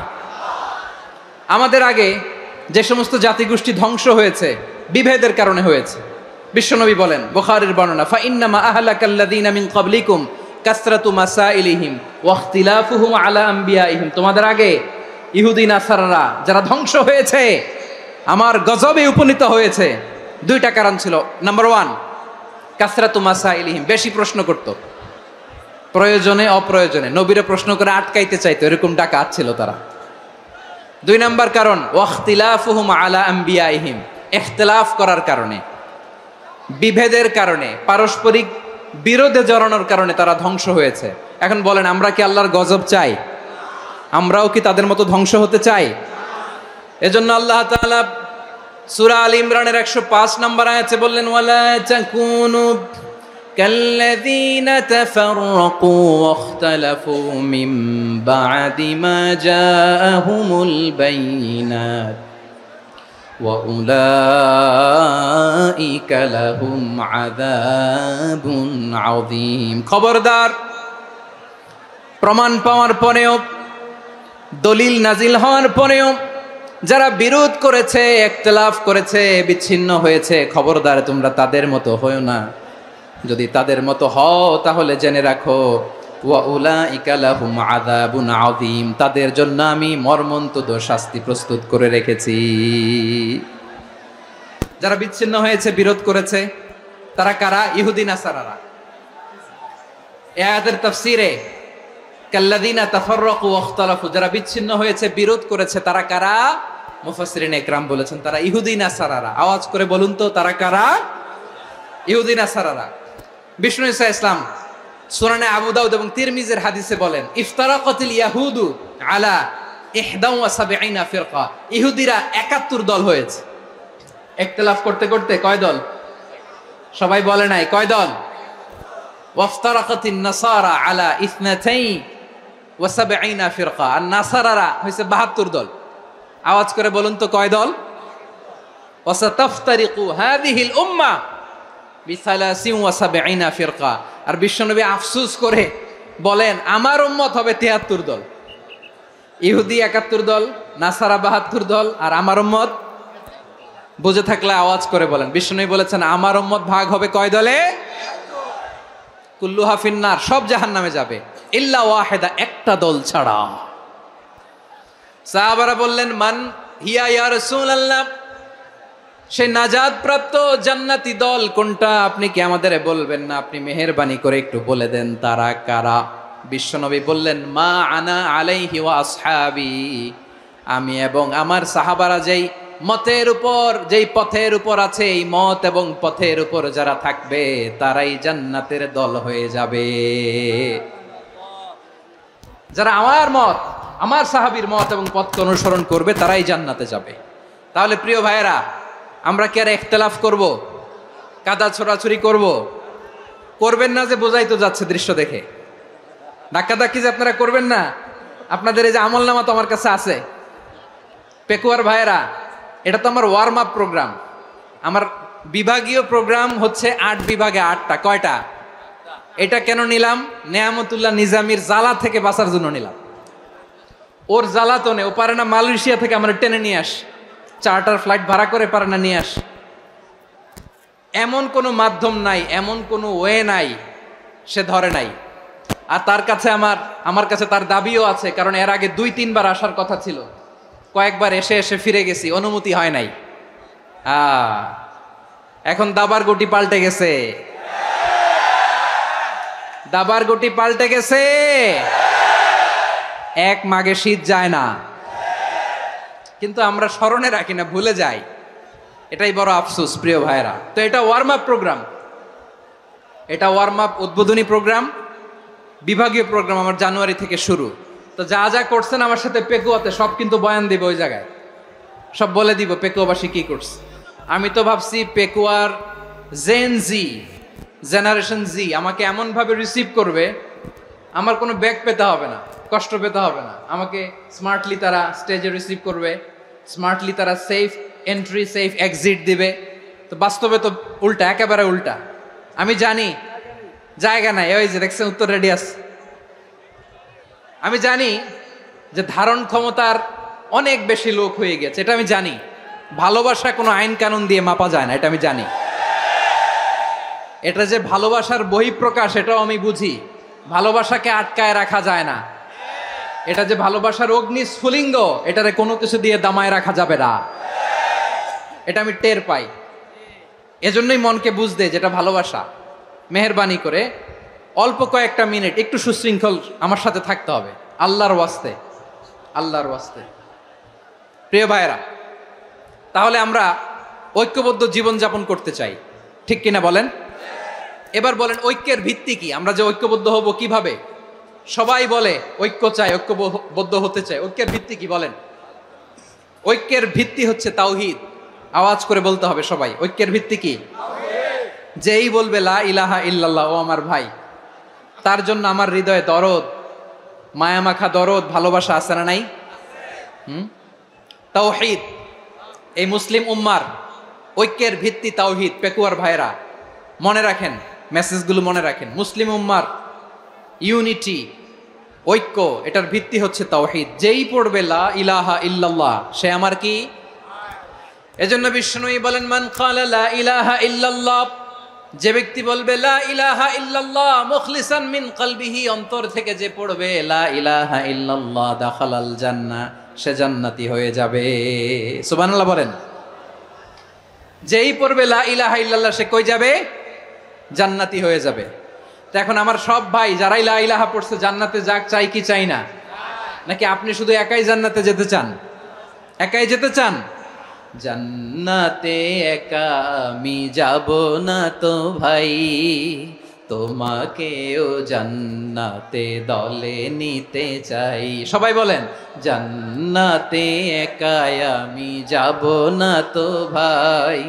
আমাদের আগে যে সমস্ত জাতিগোষ্ঠী ধ্বংস হয়েছে, বিভেদের কারণে হয়েছে। বিশ্বনবী বলেন, বুখারীর বর্ণনা, ফা ইন্নামা আহলাকাল্লাযীনা মিন ক্বাবলিকুম কাসরাতু মাসাইলিহিম ওয়া ইখতিলাফুহুম আলা আমবিয়াইহিম। তোমাদের আগে ইহুদি নাসারারা যারা ধ্বংস হয়েছে, আমার গজবে উপনীত হয়েছে, 2টা কারণ ছিল। নাম্বার 1, কাসরাতু মাসাইলিহিম, বেশি প্রশ্ন করত, প্রয়োজনে অপ্রয়োজনে নবীরে প্রশ্ন করে আটকাইতে চাইতো, এরকম ডাকাত ছিল তারা। 2 নাম্বার কারণ, ওয়াখতিলাফুহুম আলা আমবিয়াইহিম, ইখতিলাফ করার কারণে, বিভেদের কারণে, পারস্পরিক বিরোধে জড়ানোর কারণে তারা ধ্বংস হয়েছে। এখন বলেন, আমরা কি আল্লাহর গজব চাই? আমরাও কি তাদের মতো ধ্বংস হতে চাই? এজন্য আল্লাহ তাআলা সূরা আল ইমরানের 105 নম্বর আয়াতে বললেন, ওয়ালা তাকুনু কাল্লাযীনা তাফাররাকু ওয়াখতালাফু মিন বা'দি মা জাআহুমুল বাইয়িনাত ওয়া উলাইকা লাহুম আযাবুন আযীম। খবরদার, প্রমাণ পাওয়ার পরেও, দলিল নাজিল হওয়ার পরেও যারা বিরোধ করেছে, ইখতিলাফ করেছে, বিচ্ছিন্ন হয়েছে, খবরদার তোমরা তাদের মতো হয়ো না। যদি তাদের মতো হও তাহলে জেনে রাখো, ওয়া উলাইকা লাহুম আযাবুন আযীম, তাদের জন্য আমি মর্মন্তুদ শাস্তি প্রস্তুত করে রেখেছি। যারা বিচ্ছিন্ন হয়েছে, বিরোধ করেছে, তারা কারা? ইহুদি নাসারারা। এই আয়াতের তাফসীরে কাল্লাযীনা তাফাররাকু ওয়াখতালাফু, যারা বিচ্ছিন্ন হয়েছে, বিরোধ করেছে, তারা কারা? মুফাসসিরিন ইকরাম বলেছেন তারা ইহুদি নাসারারা। আওয়াজ করে বলুন তো, তারা কারা? ইহুদি নাসারারা। বিষ্ণু ঈসা ইসলাম সুনানে আবু দাউদ এবং তিরমিজির হাদিসে বলেন, ইফতারাকাতিল ইয়াহুদু আলা 71 ফিরকা, ইহুদিরা 71 দল হয়েছে। ইখতিলাফ করতে করতে কয় দল? সবাই বলে নাই কয় দল? ওয়াফতারাকাতিন নাসারা আলা 72 ফিরকা। আর নাসারারা হইছে 72 দল। আওয়াজ করে বলুন তো কয় দল? ওয়াসাতাফতারিকু হাযিহিল উম্মাহ বি73 ফিরকা। আর বিশ্বনবী আফসোস করে বলেন আমার উম্মত হবে 73 দল। ইহুদি 71 দল, নাসারা 72 দল, আর আমার উম্মত বুঝে থাকলে আওয়াজ করে বলেন। বিশ্বনবী বলেছেন আমার উম্মত ভাগ হবে কয় দলে? কুল্লুহা ফিন্নার, সব জাহান্নামে যাবে, ইল্লা ওয়াহিদা, একটা দল ছাড়া। সাহাবারা বললেন মান হিয়া ইয়া রাসূলুল্লাহ, সেই নাজাত প্রাপ্ত জান্নাতি দল কোনটা? আপনি কি আমাদের বলবেন না? আপনি মেহেরবানি করে একটু বলে দেন তারা কারা। বিশ্বনবী বললেন মা আনা আলাইহি ওয়া আসহাবি, আমি এবং আমার সাহাবারা যেই মতের উপর, যেই পথের উপর আছে, এই মত এবং পথের উপর যারা থাকবে তারাই জান্নাতের দল হয়ে যাবে। যারা আমার মত, আমার সাহাবীর মত এবং পথকে অনুসরণ করবে তারাই জান্নাতে যাবে। তাহলে প্রিয় ভাইয়েরা, আমরা কি আর ইখতিলাফ করব? কাদা ছোড়াছুরি করব? করবেন না যে বোঝাই তো যাচ্ছে দৃশ্য দেখে। ধাক্কাধাক্কি যে আপনারা করবেন না। আপনাদের এই যে আমলনামা তো আমার কাছে আছে। পেকুয়ার ভাইয়েরা, এটা তো আমার ওয়ার্ম আপ প্রোগ্রাম। আমার বিভাগীয় প্রোগ্রাম হচ্ছে 8 বিভাগে 8টা। কয়টা? এটা কেন নিলাম? নেয়ামতুল্লাহ নিজামীর জ্বালা থেকে বাঁচার জন্য নিলাম। ওর জ্বালাতনে ও পারে না মালয়েশিয়া থেকে আমরা টেনে নিয়ে আস, চার্টার ফ্লাইট ভাড়া করে পারে না নিয়ে আস। এমন কোনো মাধ্যম নাই, এমন কোনো ওয়ে নাই সে ধরে নাই। আর তার কাছে আমার কাছে তার দাবিও আছে, কারণ এর আগে 2-3 বার আসার কথা ছিল। কয়েকবার এসে এসে ফিরে গেছি, অনুমতি হয় নাই। এখন দাবার গুটি পাল্টে গেছে, দাবার গুটি পাল্টে গেছে। এক মাঘে শীত যায় না, কিন্তু আমরা স্মরণে রাখি না, ভুলে যাই। এটাই বড় আফসোস প্রিয় ভাইরা। তো এটা ওয়ার্ম আপ প্রোগ্রাম, এটা ওয়ার্ম আপ উদ্বোধনী প্রোগ্রাম, বিভাগীয় প্রোগ্রাম আমার জানুয়ারি থেকে শুরু। তো যা যা করছেন আমার সাথে পেকুয়াতে সব কিন্তু বয়ান দিব, ওই জায়গায় সব বলে দিব পেকুয়াবাসী কি করছে। আমি তো ভাবছি পেকুয়ার জেনারেশন জি আমাকে এমনভাবে রিসিভ করবে, আমার কোনো ব্যাক পেতে হবে না, কষ্ট পেতে হবে না। আমাকে স্মার্টলি তারা স্টেজে রিসিভ করবে, স্মার্টলি তারা সেফ এন্ট্রি সেফ এক্সিট দিবে। তো বাস্তবে তো উল্টা, একেবারে উল্টা। আমি জানি জায়গা নাই, ওই যে দেখছেন উত্তর রেডি আছে। আমি জানি যে ধারণ ক্ষমতার অনেক বেশি লোক হয়ে গেছে, এটা আমি জানি। ভালোবাসা কোনো আইন কানুন দিয়ে মাপা যায় না, এটা আমি জানি। এটা যে ভালোবাসার বহিঃপ্রকাশ এটাও আমি বুঝি। ভালোবাসাকে আটকায় রাখা যায় না। এটা যে ভালোবাসার অগ্নি স্ফুলিঙ্গ, এটারে কোনো কিছু দিয়ে দামায় রাখা যাবে না, এটা আমি টের পাই। এজন্যই মনকে বুঝতে যেটা ভালোবাসা। মেহেরবানি করে অল্প কয়েকটা মিনিট একটু সুশৃঙ্খল আমার সাথে থাকতে হবে, আল্লাহর ওয়াস্তে, আল্লাহর ওয়াস্তে। প্রিয় ভাইয়েরা, তাহলে আমরা ঐক্যবদ্ধ জীবনযাপন করতে চাই, ঠিক কিনা বলেন? এবার বলেন ঐক্যের ভিত্তি কি? আমরা যে ঐক্যবদ্ধ হব কিভাবে? সবাই বলে ঐক্য চাই, ঐক্যবদ্ধ হতে চাই। ঐক্যের ভিত্তি কি বলেন? ঐক্যের ভিত্তি হচ্ছে তাওহীদ। আওয়াজ করে বলতে হবে সবাই, ঐক্যের ভিত্তি কি? যেই বলবে লা ইলাহা ইল্লাল্লাহ, ও আমার ভাই, তার জন্য আমার হৃদয়ে দরদ, মায়ামাখা দরদ, ভালোবাসা আছে না নাই? তাওহীদ, এই মুসলিম উম্মার ঐক্যের ভিত্তি তাওহীদ। পেকুয়ার ভাইরা মনে রাখেন, মেসেজগুলো মনে রাখেন। মুসলিম উম্মার ইউনিটি, ঐক্য, এটার ভিত্তি হচ্ছে তাওহীদ। যেই পড়বে লা ইলাহা ইল্লাল্লাহ সে আমার কি? এজন্য বিষ্ণুই বলেন মান ক্বালা লা ইলাহা ইল্লাল্লাহ, যে ব্যক্তি বলবে লা ইলাহা ইল্লাল্লাহ মুখলিসান মিন কলবিহি, অন্তর থেকে যে পড়বে লা ইলাহা ইল্লাল্লাহ, দাখালাল জান্নাহ, সে জান্নাতি হয়ে যাবে। সুবহানাল্লাহ বলেন। যেই পড়বে লা ইলাহা ইল্লাল্লাহ সে কই যাবে? জান্নাতি হয়ে যাবে। তো এখন আমার সব ভাই যারাই লা ইলাহা পড়ছে জান্নাতে যাক, চাই কি চাই না? নাকি আপনি শুধু একাই জান্নাতে যেতে চান? একাই যেতে চান? জান্নাতে একা আমি যাব না তো ভাই, তোমাকেও জান্নাতে দলে নিতে চাই। সবাই বলেন, জান্নাতে একাই আমি যাব না তো ভাই,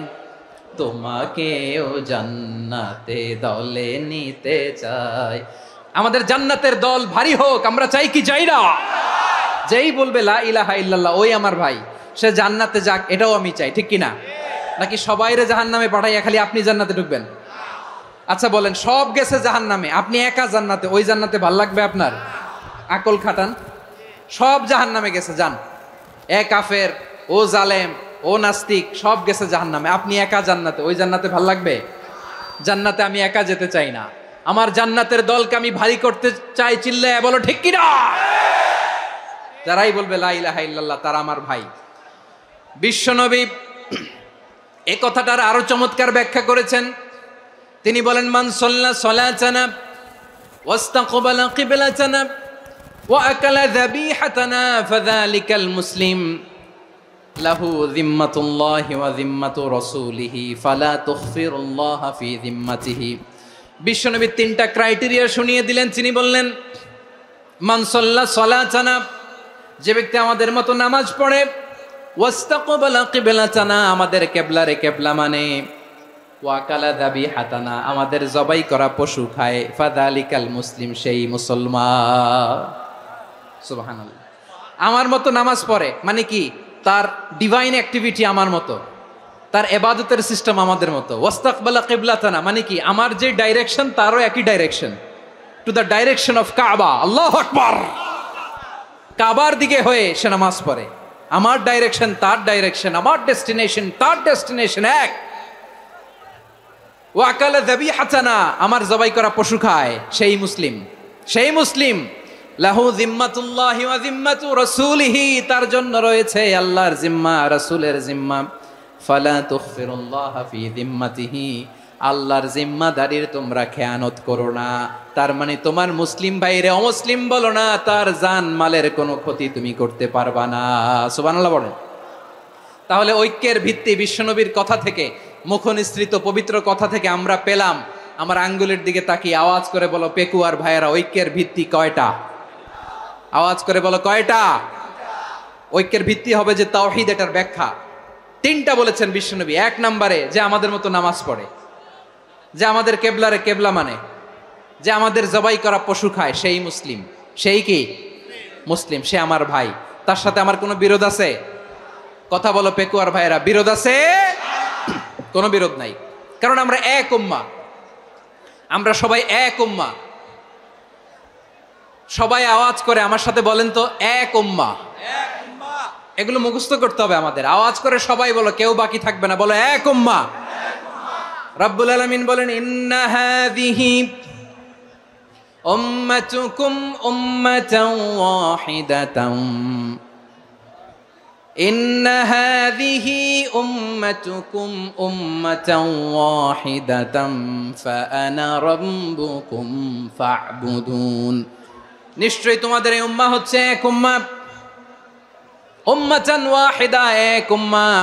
তোমাকেও জান্নাতে দলে নিতে চাই। আমাদের জান্নাতের দল ভারী হোক, আমরা চাই কি চাই না? যেই বলবে লা ইলাহা ইল্লাল্লাহ ওই আমার ভাই, সে জান্নাতে যাক, এটাও আমি চাই, ঠিক কিনা? নাকি সবাইরে জাহান্নামে পাঠাইয়া খালি আপনি জান্নাতে ঢুকবেন? আচ্ছা বলেন, সব গেছে জাহান্নামে, আপনি একা জান্নাতে, ওই জান্নাতে ভাল লাগবে আপনার? আকল খাটান। সব জাহান্নামে গেছে, যান। এ কাফের, ও জালেম, ও নাস্তিক, সব গেছে জাহান্নামে, আপনি একা জান্নাতে, ওই জান্নাতে ভাল লাগবে? জান্নাতে আমি একা যেতে চাই না, আমার জান্নাতের দলকে আমি ভারী করতে চাই। চিল্লায় বলো ঠিক কিনা? যারাই বলবে লা ইলাহা ইল্লাল্লাহ তারা আমার ভাই। বিশ্বনবী এই কথাটার আরো চমৎকার ব্যাখ্যা করেছেন। তিনি বলেন, মান সাল্লা সালাতানা ওয়াস্তাকবালা কিবলাতানা ওয়া আকালা যাবিহাতানা ফাযালিকাল মুসলিম লাহু যিম্মাতুল্লাহি ওয়া যিম্মাতু রাসূলিহি ফালা তুখফিরুল্লাহা ফি যিম্মাতিহি। বিশ্বনবী তিনটা ক্রাইটেরিয়া শুনিয়ে দিলেন। তিনি বললেন, মান সাল্লা সালাতানা, যে ব্যক্তি আমাদের মতো নামাজ পড়ে, ওয়াস্তাকবালা কিবলাতানা, আমাদের কিবলারে কিবলা মানে, ওয়াকালা যাবিহাতানা, আমাদের জবাই করা পশু খায়, ফাযালিকাল মুসলিম, সেই মুসলমান। সুবহানাল্লাহ। আমার মতো নামাজ পড়ে মানে কি? তার ডিভাইন অ্যাক্টিভিটি আমার মতো, তার ইবাদতের সিস্টেম আমাদের মতো। ওয়াস্তাকবালা কিবলাতানা মানে কি? আমার যে ডাইরেকশন তারও একই direction, to the direction of কাবা। আল্লাহু আকবার। কাবার দিকে হয়ে সে নামাজ পড়ে, আমার ডাইরেকশন তার ডাইরেকশন, আমার ডেস্টিনেশন তার ডেস্টিনেশন এক। ওয়াকালা যাবিহাতানা, আমার জবাই করা পশু খায়, সেই মুসলিম, সেই মুসলিম। লাহু যিম্মাতুল্লাহি ওয়া যিম্মাতু রাসূলিহি, তার জন্য রয়েছে আল্লাহর জিম্মা, রাসূলের জিম্মা। ফালা তুখফিরুল্লাহা ফি যিম্মাতিহি, আল্লাহর জিম্মাদারির তোমরা খেয়ানত করো না। তার মানে তোমার মুসলিম ভাইরে অমুসলিম বলো না, তার জান মালের কোনো ক্ষতি তুমি করতে পারবা না। সুবহানাল্লাহ বলেন। তাহলে ঐক্যের ভিত্তি বিশ্বনবীর কথা থেকে, মুখনিসৃত পবিত্র কথা থেকে আমরা পেলাম। আমার আঙ্গুলের দিকে তাকিয়ে আওয়াজ করে বলো পেকুয়ার ভাইয়েরা, ঐক্যের ভিত্তি কয়টা? আওয়াজ করে বলো কয়টা? ঐক্যের ভিত্তি হবে যে তাওহীদ, এটার ব্যাখ্যা তিনটা বলেছেন বিশ্বনবী। এক নম্বরে, যে আমাদের মতো নামাজ পড়ে, যে আমাদের কেবলারে কেবলা মানে, যে আমাদের জবাই করা পশু খায়, সেই মুসলিম। সেই কি মুসলিম? সে আমার ভাই। তার সাথে আমার কোনো বিরোধ আছে? কথা বলো পেকুয়ার ভাইয়েরা, বিরোধ আছে? কোনো বিরোধ নাই, কারণ আমরা এক উম্মাহ, আমরা সবাই এক উম্মাহ। সবাই আওয়াজ করে আমার সাথে বলেন তো, এক উম্মাহ। এগুলো মুখস্থ করতে হবে আমাদের। আওয়াজ করে সবাই বলো, কেউ বাকি থাকবে না, বলো এক উম্মাহ। রব্বুল আলামিন বলেন, ইন্না হাযিহি উম্মাতুকুম উম্মাতান ওয়াহিদাতান, ইন্না হাযিহি উম্মাতুকুম উম্মাতান ওয়াহিদাতান ফাআনা রাব্বুকুম ফা'বুদুন। নিশ্চয়ই তোমাদের এই উম্মাহ হচ্ছে এক উম্মাহ, উম্মাতান ওয়াহিদা, এক উম্মাহ।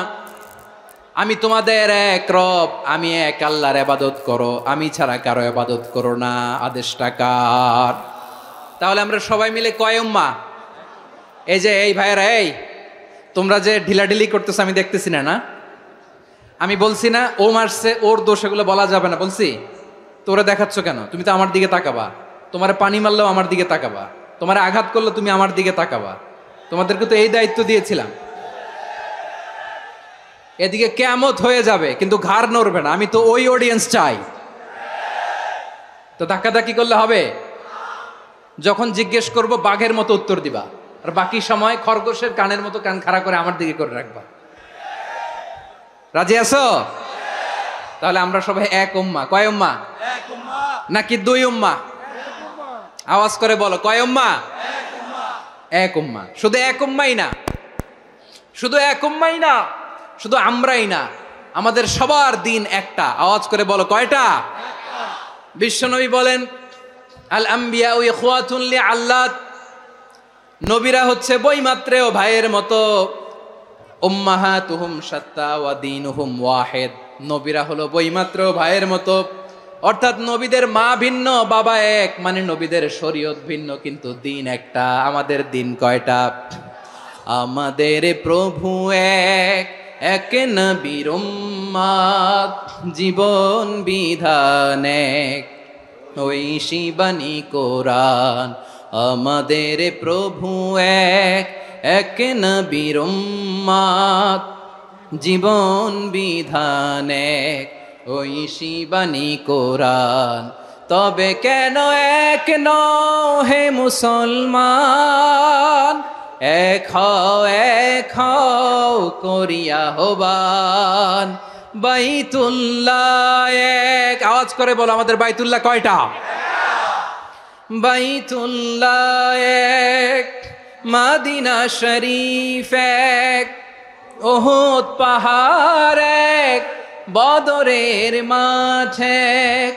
আমি তোমাদের এক রব, আমি এক আল্লাহর ইবাদত করো, আমি ছাড়া কারো ইবাদত করো না। আদেশটা কার? তাহলে আমরা সবাই মিলে কয় উম্মাহ? এই যে এই ভাইয়েরা, এই তোমরা যে ঢিলাঢিলি করতেছো আমি দেখতেছি না, না? আমি বলছি না ও মারছে, ওর দোষ, এগুলো বলা যাবে না বলছি? তোরা দেখাচ্ছ কেন? তুমি তো আমার দিকে তাকাবা। তোমার পানি মারলেও আমার দিকে তাকাবা, তোমার আঘাত করলে তুমি আমার দিকে তাকাবা। তোমাদেরকে তো এই দায়িত্ব দিয়েছিলাম। এদিকে কিয়ামত হয়ে যাবে কিন্তু ঘাড় নড়বে না, আমি তো ওই অডিয়েন্স চাই। তো ধাক্কাধাক্কি করলে হবে? যখন জিজ্ঞেস করব বাঘের মতো উত্তর দিবা, আর বাকি সময় খরগোশের কানের মতো কান খাড়া করে আমার দিকে করে রাখবা। রাজি আছো? তাহলে আমরা সবাই এক উম্মাহ। কয় উম্মাহ? নাকি দুই উম্মাহ? আওয়াজ করে বলো, কয় উম্মাহ? এক উম্মাহ। শুধু এক উম্মাই না, শুধু এক উম্মাই না, শুধু আমরাই না, আমাদের সবার দিন একটা। আওয়াজ করে বলো কয়টা? বিশ্বনবী বলেন, আল আম্বিয়া ইখওয়াতুন লিআল্লাত, নবীরা হচ্ছে বৈমাত্রেয় ভাইয়ের মতো। উম্মাহাতুহুম শাত্তা ওয়া দীনুহুম ওয়াহিদ, নবীরা হলো বৈমাত্রেয় ভাইয়ের মতো, অর্থাৎ নবীদের মা ভিন্ন, বাবা এক, মানে নবীদের শরীয়ত ভিন্ন, কিন্তু দিন একটা। আমাদের দিন কয়টা? আমাদের প্রভু এক, এক নবীর উম্মত, জীবন বিধান এক, ঐশী বাণী কোরআন। আমাদের প্রভু এক, এক নবীর উম্মত, জীবন বিধান এক, ঐশী বাণী কোরআন। তবে কেন এক নও হে মুসলমান, এক হও করিয়া হবান। বাইতুল্লাহ এক, আওয়াজ করে বলো আমাদের বাইতুল্লাহ কয়টা? বাইতুল্লাহ এক, মদিনা শরীফ এক, উহুদ পাহাড় এক, বদরের মাঠ এক।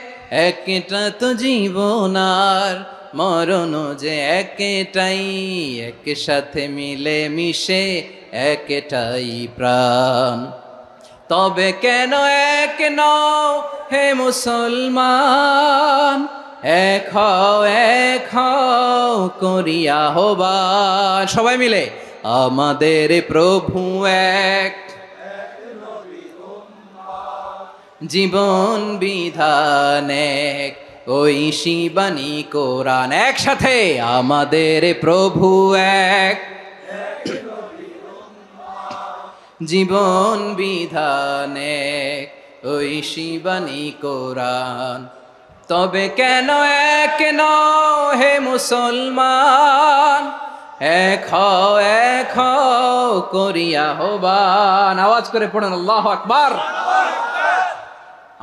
একটা তো জীবন আর মরণ যে একটাই, একসাথে মিলে মিশে একটাই প্রাণ। তবে কেন এক নও হে মুসলমান, এক হও করিয়া হবান। সবাই মিলে আমাদের প্রভু এক, জীবন বিধান এক, ঐশী বাণী কোরআন। একসাথে আমাদের প্রভু এক, জীবন বিধান এক, ঐশী বাণী কোরআন। তবে কেন এক নও হে মুসলমান, এক হও করিয়া হবান। আওয়াজ করে পড়েন আল্লাহু আকবার।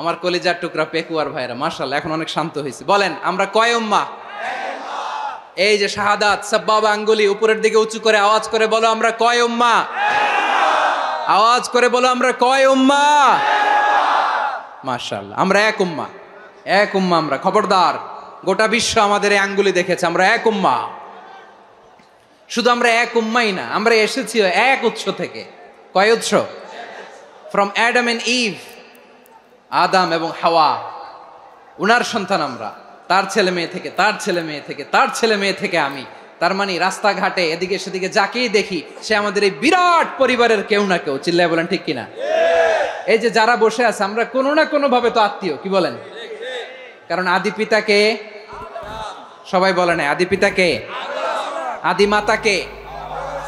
আমার কলিজার টুকরা পেকুয়ার ভাইরা মাশাআল্লাহ এখন অনেক শান্ত হয়েছে। বলেন আমরা কয় উম্মাহ? এই যে শাহাদাত সাব্বাবা আঙ্গুলি উপরের দিকে উঁচু করে আওয়াজ করে বলো আমরা কয় উম্মাহ? আওয়াজ করে বলো আমরা কয় উম্মাহ? মাশাআল্লাহ আমরা এক উম্মাহ, এক উম্মাহ আমরা। খবরদার, গোটা বিশ্ব আমাদের এই আঙ্গুলি দেখেছে, আমরা এক উম্মাহ। শুধু আমরা এক উম্মাই না, আমরা এসেছি এক উৎস থেকে। কয় উৎস? ফ্রম অ্যাডাম এন্ড ইভ, আদাম এবং হাওয়া, উনার সন্তান আমরা। তার ছেলে মেয়ে থেকে, তার ছেলে মেয়ে থেকে, তার ছেলে মেয়ে থেকে আমি। তার মানে রাস্তাঘাটে এদিকে সেদিকে যাকেই দেখি সে আমাদের এই বিরাট পরিবারের কেউ না কেউ। চিল্লায় বলেন ঠিক কিনা? এই যে যারা বসে আছে আমরা কোনো না কোনো ভাবে তো আত্মীয়, কি বলেন? কারণ আদি পিতাকে সবাই বলে না, আদি পিতাকে, আদি মাতাকে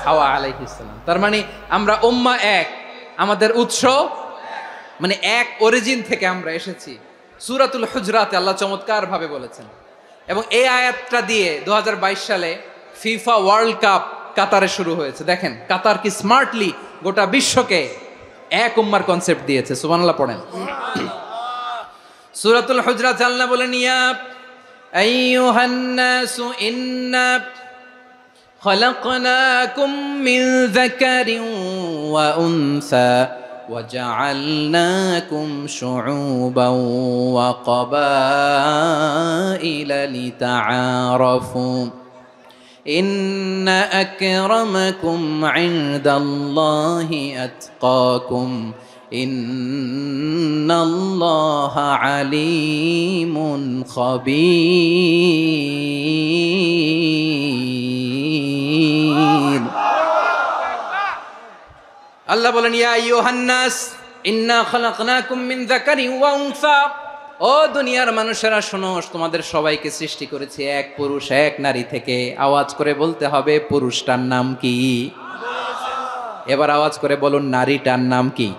হাওয়া আলাইহিস সালাম। তার মানে আমরা উম্মাহ এক, আমাদের উৎস মানে এক অরিজিন থেকে আমরা এসেছি। সূরাতুল হুজরাতে আল্লাহ চমৎকার ভাবে বলেছেন। এবং এই আয়াতটা দিয়ে 2022 সালে ফিফা ওয়ার্ল্ড কাপ কাতারে শুরু হয়েছে। দেখেন কাতার কি স্মার্টলি গোটা বিশ্বকে এক উম্মার কনসেপ্ট দিয়েছে। সুবহানাল্লাহ পড়েন। সূরাতুল হুজরাত আল্লাহ বলেন, ইয়া আইয়ুহান নাসু ইন্না খলাকনাকুম মিন যাকারিন ওয়া উনসা وجعلناكم شعوبا وقبائل لتعارفوا إن أكرمكم عند الله أتقاكم إن الله عليم خبير। আল্লাহ বলেন, ইয়া আইয়ুহান নাস ইন্না খালাকনাকুম মিন যাকারিন ওয়া উনসা, ও দুনিয়ার মানুষেরা শোনো, তোমাদের সবাইকে সৃষ্টি করেছি এক পুরুষ এক নারী থেকে। আওয়াজ করে বলতে হবে পুরুষটার নাম কি? এবার আওয়াজ করে বলুন নারীটার নাম কি?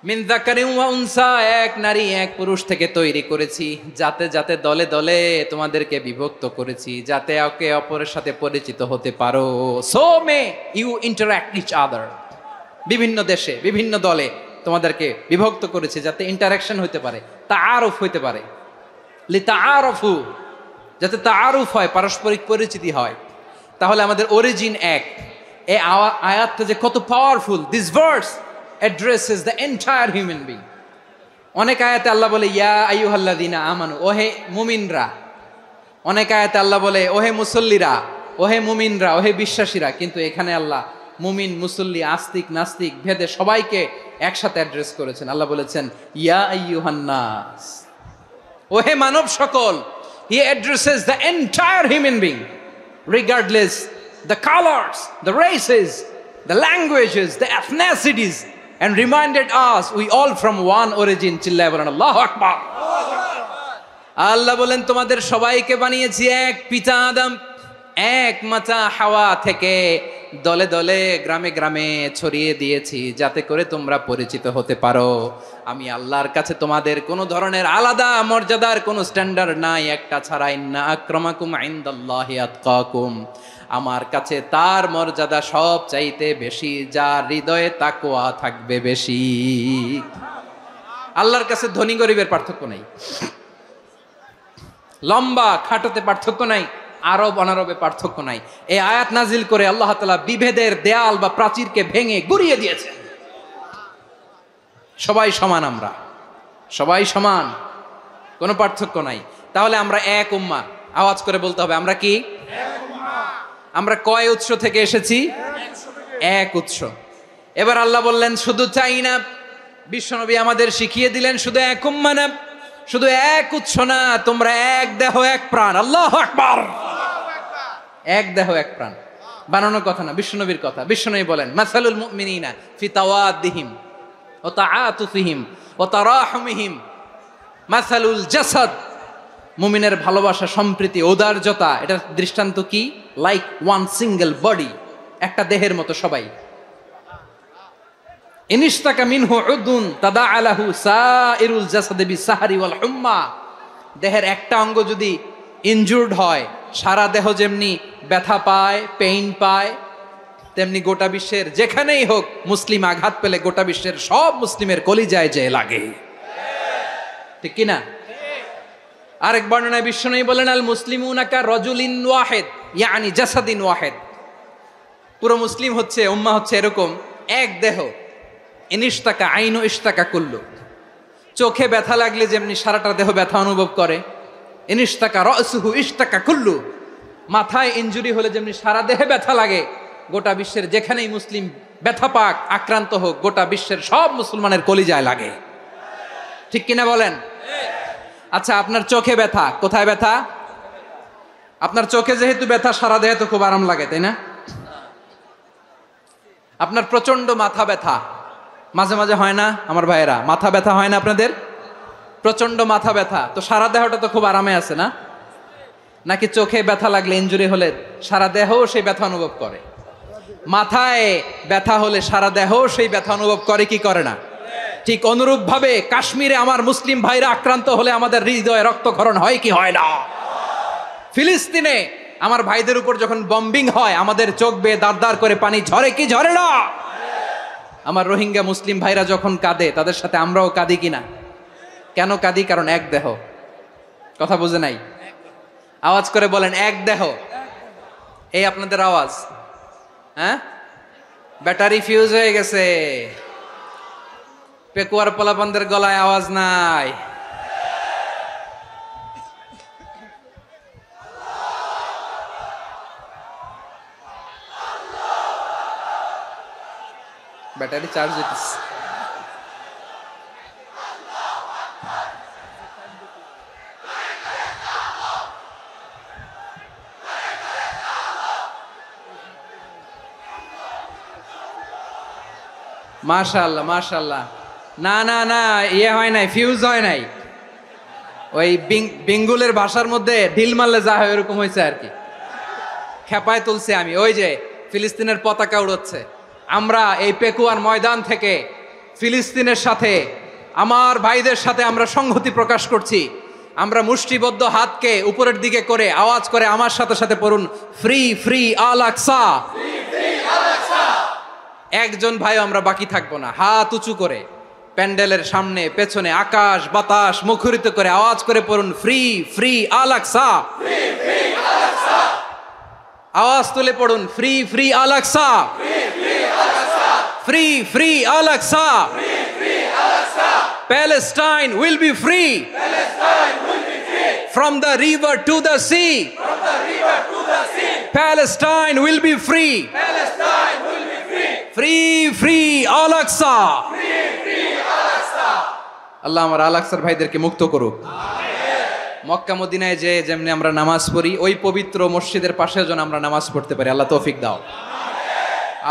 মিন যাকারিন ওয়া উনসা, এক নারী এক পুরুষ থেকে তৈরি করেছি। যাতে যাতে দলে দলে তোমাদেরকে বিভক্ত করেছি, যাতে একে অপরের সাথে পরিচিত হতে পারো। So may you interact each other. বিভিন্ন দেশে বিভিন্ন দলে তোমাদেরকে বিভক্ত করেছি যাতে ইন্টারাকশন হতে পারে, তাআরুফ হতে পারে। লিতাআরফু, যাতে তাআরুফ হয়, পারস্পরিক পরিচিতি হয়। তাহলে আমাদের অরিজিন এক। এই আয়াতটা যে কত powerful. This verse addresses the entire human being. অনেক আয়াতে আল্লাহ বলে ইয়া আইয়ুহাল্লাযীনা আমানু, ওহে মুমিনরা। অনেক আয়াতে আল্লাহ বলে ওহে মুসল্লিরা, ওহে মুমিনরা, ওহে বিশ্বাসীরা। কিন্তু এখানে আল্লাহ মুমিন মুসল্লি আস্তিক নাস্তিক ভেদে সবাইকে একসাথে অ্যাড্রেস করেছেন। আল্লাহ বলেছেন ইয়া আইয়ুহান নাস, ও হে মানব সকল, he addresses the entire human being regardless the colors, the races, the languages, the ethnicities, and reminded us we all from one origin. চিল্লায় বলেন আল্লাহু আকবার। আল্লাহ বলেন তোমাদের সবাইকে বানিয়েছি এক পিতা আদম, এক মাতা হাওয়া থেকে, দলে দলে গ্রামে গ্রামে ছড়িয়ে দিয়েছি যাতে করে তোমরা পরিচিত হতে পারো। আমি আল্লাহর কাছে তোমাদের কোনো ধরনের আলাদা মর্যাদার কোনো স্ট্যান্ডার্ড নাই একটা ছাড়া। ইন্না আক্রামাকুম ইনদাল্লাহি আতকাকুম, আমার কাছে তার মর্যাদা সব চাইতে বেশি যার হৃদয়ে তাকওয়া থাকবে বেশি। আল্লাহর কাছে ধনী গরিবের পার্থক্য নাই, লম্বা খাটোতে পার্থক্য নাই, আরব অনারবে পার্থক্য নাই। এই আয়াত নাজিল করে আল্লাহ তাআলা বিভেদের দেয়াল বা প্রাচীরকে ভেঙে গুড়িয়ে দিয়েছেন। সবাই সমান, আমরা সবাই সমান, কোনো পার্থক্য নাই। তাহলে আমরা এক উম্মাহ, আওয়াজ করে বলতে হবে আমরা কি? আমরা কয় উৎস থেকে এসেছি? এক উৎস। এবার আল্লাহ বললেন শুধু চাই না, বিশ্বনবী আমাদের শিখিয়ে দিলেন শুধু এক উম্মাহ না, শুধু এক উৎস না, তোমরা এক দেহ এক প্রাণ। আল্লাহু আকবার। এক দেহ এক প্রাণ বানানোর কথা না, বিশ্বনবীর কথা। বিশ্বনবী বলেন মাসালুল মুমিনিনা ফি তাওয়াদ্দিহিম ওয়া তাআতুফিহিম ওয়া তারাহুমিহিম মাসালুল জাসাদ, মুমিনের ভালোবাসা, সম্প্রীতি, ঔদার্যতা, এটা দৃষ্টান্ত কি? লাইক ওয়ান সিঙ্গেল বডি, একটা দেহের মতো সবাই। ইনিশতাকা মিনহু উদুন তাদাআলাহু সাইরুল জাসাদি বিসাহরি ওয়াল হুম্মা, দেহের একটা অঙ্গ যদি ইনজুর্ড হয় সারা দেহ যেমনি ব্যথা পায়, পেইন পায়, তেমনি গোটা বিশ্বের যেখানেই হোক মুসলিম আঘাত পেলে গোটা বিশ্বের সব মুসলিমের কলিজায় যে লাগে, ঠিক কিনা? আরেক বর্ণনায় বিশ্বনবী বলেন আল মুসলিমুনা কা রাজুলিন ওয়াহিদ ইয়ানি জাসাদিন ওয়াহিদ, পুরো মুসলিম হচ্ছে, উম্মাহ হচ্ছে এরকম এক দেহ। ইনিশতাকা আইনু ইশতাকা কুল্লু, চোখে ব্যথা লাগলে যেমনি সারাটা দেহ ব্যথা অনুভব করে, ইনিশতাকা রাসুহু ইশতাকা কুল্লু, মাথায় ইনজুরি হলে যেমনি সারা দেহে ব্যথা লাগে, গোটা বিশ্বের যেখানেই মুসলিম ব্যথা পাক, আক্রান্ত হোক, গোটা বিশ্বের সব মুসলমানের কলিজায় লাগে, ঠিক কিনা বলেন? আচ্ছা, আপনার চোখে ব্যথা, কোথায় ব্যথা? আপনার চোখে যেহেতু ব্যথা, সারা দেহে তো খুব আরাম লাগে, তাই না? আপনার প্রচন্ড মাথা ব্যথা মাঝে মাঝে হয় না আমার ভাইয়েরা? মাথা ব্যথা হয় না আপনাদের? প্রচন্ড মাথা ব্যথা, তো সারা দেহটা তো খুব আরামে আছে না? নাকি চোখে ব্যথা লাগলে, ইনজুরি হলে সারা দেহ সেই ব্যথা অনুভব করে? মাথায় ব্যথা হলে সারা দেহ সেই ব্যথা অনুভব করে কি করে না? ঠিক অনুরূপ ভাবে কাশ্মীরে আমার মুসলিম ভাইরা আক্রান্ত হলে আমাদের হৃদয়ে রক্তক্ষরণ হয় কি হয় না? ফিলিস্তিনে আমার ভাইদের উপর যখন বম্বিং হয় আমাদের চোখ বেয়ে দাঁড় দাঁড় করে পানি ঝরে কি ঝরে না? আমার রোহিঙ্গা মুসলিম ভাইরা যখন কাঁদে তাদের সাথে আমরাও কাঁদি কিনা? কেন কাঁদি? কারণ এক দেহ। কথা বুঝে নাই? আওয়াজ করে বলেন এক দেহ। এই আপনাদের আওয়াজ, হ্যাঁ? ব্যাটারি ফিউজ হয়ে গেছে, পেকুয়ার পোলাপানদের গলায় আওয়াজ নাই। ব্যাটারি চার্জ হইতেছে। মাশাআল্লাহ মাশাআল্লাহ। না না না, ইয়ে হয় নাই, ফিউজ হয় নাই। ওই বেঙ্গুলের ভাষার মধ্যে ঢিল মারলে যা হয় ওরকম হয়েছে আর কি। খেপায় তুলছে আমি। ওই যে ফিলিস্তিনের পতাকা উড়াচ্ছে, আমরা এই পেকুয়ার ময়দান থেকে ফিলিস্তিনের সাথে, আমার ভাইদের সাথে আমরা সংহতি প্রকাশ করছি। আমরা মুষ্টিবদ্ধ হাতকে উপরের দিকে করে আওয়াজ করে আমার সাথে সাথে পড়ুন, ফ্রি ফ্রি আল আকসা। একজন ভাই আমরা বাকি থাকবো না। হাত উঁচু করে প্যান্ডেলের সামনে পেছনে আকাশ বাতাস মুখরিত করে আওয়াজ করে পড়ুন, ফ্রি ফ্রি আল আকসা। আওয়াজ তুলে পড়ুন, free free Al Aqsa, free free Al Aqsa. Palestine will be free from the river to the sea. Palestine will be free. Free free Al Aqsa. আল্লাহ আমার আল আকসার ভাইদেরকে মুক্ত করুক। মক্কা মদিনায় যে যেমনি আমরা নামাজ পড়ি, ওই পবিত্র মসজিদের পাশেও যেন আমরা নামাজ পড়তে পারি। আল্লাহ তৌফিক দাও।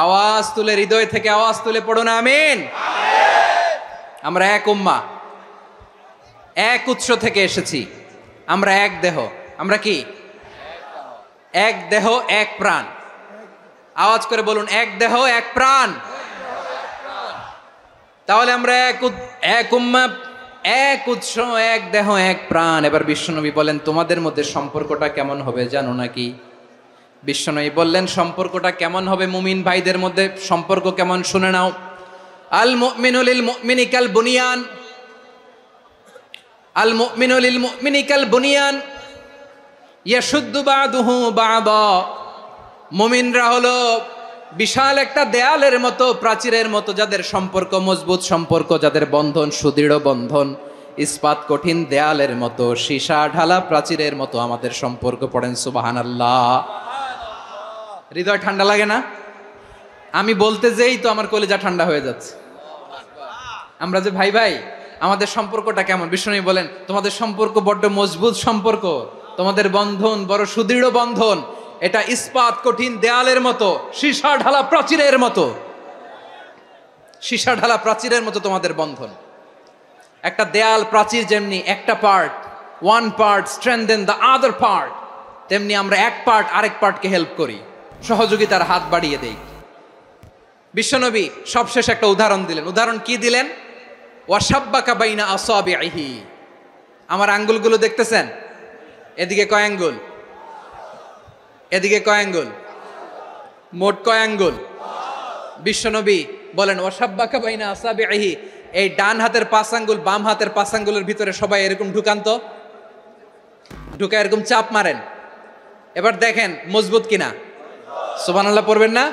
আওয়াজ তুলে, হৃদয় থেকে আওয়াজ তুলে পড়ো না আমিন। আমরা এক উম্মাহ, এক উৎস থেকে এসেছি, আমরা এক দেহ। আমরা কি? এক দেহ এক প্রাণ। আওয়াজ করে বলুন, এক দেহ এক প্রাণ। তাহলে আমরা এক উম্মাহ, এক উৎস, এক দেহ এক প্রাণ। এবার বিশ্বনবী বলেন, তোমাদের মধ্যে সম্পর্কটা কেমন হবে জানো নাকি? বিশ্বনবী বললেন, সম্পর্কটা কেমন হবে? মুমিন ভাইদের মধ্যে সম্পর্ক কেমন শুনে নাও। আল মুমিনু লিল মুমিনি কাল বুনিয়ান, আল মুমিনু লিল মুমিনি কাল বুনিয়ান ইয়াশুদ্দু বাদুহু বাদা। মুমিনরা হলো বিশাল একটা দেয়ালের মতো, প্রাচীরের মতো, যাদের সম্পর্ক মজবুত সম্পর্ক, যাদের বন্ধন সুদৃঢ় বন্ধন, ইস্পাত কঠিন দেয়ালের মতো, সীসা ঢালা প্রাচীরের মতো আমাদের সম্পর্ক। পড়েন সুবহানাল্লাহ। হৃদয় ঠান্ডা লাগে না? আমি বলতে যেই তো আমার কলিজা ঠান্ডা হয়ে যাচ্ছে। আমরা যে ভাই ভাই, আমাদের সম্পর্কটা কেমন? বিষ্ণু বলেন, তোমাদের সম্পর্ক বড্ড মজবুত সম্পর্ক, তোমাদের বন্ধন বড় সুদৃঢ় বন্ধন, এটা ইস্পাত কঠিন দেয়ালের মতো, সীসা ঢালা প্রাচীরের মতো, সীসা ঢালা প্রাচীরের মতো তোমাদের বন্ধন। একটা দেয়াল প্রাচীর যেমনি একটা part, one part strengthen the other part, তেমনি আমরা এক পার্ট আরেক পার্টকে হেল্প করি, সহযোগিতার হাত বাড়িয়ে দেই। বিশ্বনবী সবশেষ একটা উদাহরণ দিলেন। উদাহরণ কি দিলেন? ওয়াশাব্বাকা বাইনা আসাবিহি। আমার আঙ্গুলগুলো দেখতেছেন? এদিকে কয় আঙ্গুল, এদিকে কয় আঙ্গুল, মোট কয় আঙ্গুল? বিশ্বনবী বলেন, ওয়াশাব্বাকা বাইনা আসাবিহি, এই ডান হাতের 5 আঙ্গুল বাম হাতের 5 আঙ্গুলের ভিতরে সবাই এরকম ঢুকান তো, ঢুকা এরকম চাপ মারেন। এবার দেখেন মজবুত কিনা। সুবহানাল্লাহ পড়বেন না?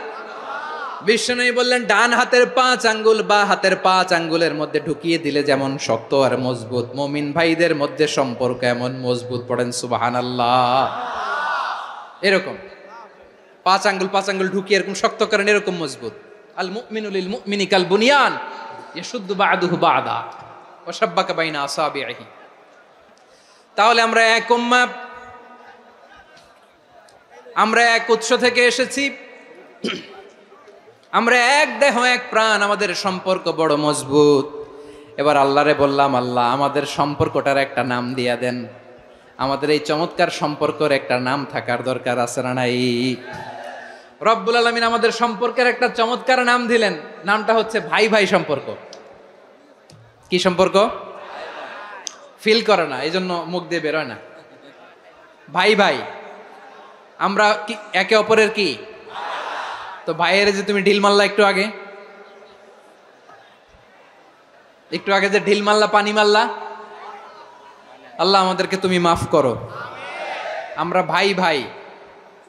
বিশ্বনবী বললেন, ডান হাতের 5 আঙ্গুল বা হাতের 5 আঙ্গুলের মধ্যে ঢুকিয়ে দিলে যেমন শক্ত আর মজবুত, মুমিন ভাইদের মধ্যে সম্পর্ক এমন মজবুত। পড়েন সুবহানাল্লাহ। এরকম 5 আঙ্গুল ঢুকিয়ে এরকম শক্ত করেন, এরকম মজবুত। আল মুমিনু লিল মুমিনি কাল বুনিয়ান ইয়াশুদ্দু বাদুহু বাদা ওয়া শাব্বাকা বাইনা আসাবিহি। তাহলে আমরা এক উম্মাহ, আমরা এক উৎস থেকে এসেছি, আমরা এক দেহ এক প্রাণ, আমাদের সম্পর্ক বড় মজবুত। এবার আল্লাহরে বললাম, আল্লাহ আমাদের সম্পর্কটার একটা নাম দিয়া দেন। আমাদের এই চমৎকার সম্পর্কের একটা নাম থাকার দরকার আছে না নাই? রব্বুল আলামিন আমাদের সম্পর্কের একটা চমৎকার নাম দিলেন। নামটা হচ্ছে ভাই ভাই সম্পর্ক। কি সম্পর্ক? ফিল করে না, এই জন্য মুখ দিয়ে বেরোয় না। ভাই ভাই, আমরা কি একে অপরের কি? তো ভাইয়ের যে তুমি ঢিল মারলা একটু আগে, একটু আগে যে ঢিল মারলা, পানি মারলা, আল্লাহ আমাদেরকে তুমি মাফ করো। আমরা ভাই ভাই,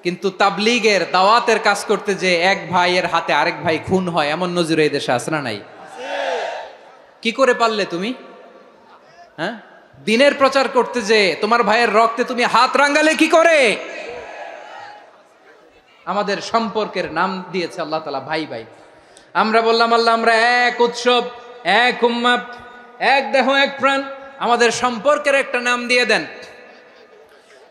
কিন্তু তাবলীগের দাওয়াতের কাজ করতে যে এক ভাইয়ের হাতে আরেক ভাই খুন হয়, এমন নজির এই দেশে আছে না নাই? কি করে পারলে তুমি? হ্যাঁ, দিনের প্রচার করতে যে তোমার ভাইয়ের রক্তে তুমি হাত রাঙ্গালে কি করে? আমাদের সম্পর্কের নাম দিয়েছে আল্লাহ তাআলা ভাই ভাই। আমরা বললাম, আল্লাহ আমরা এক উৎসব, এক উম্মাহ, এক দেহ এক প্রাণ, আমাদের সম্পর্কের একটা নাম দিয়ে দেন।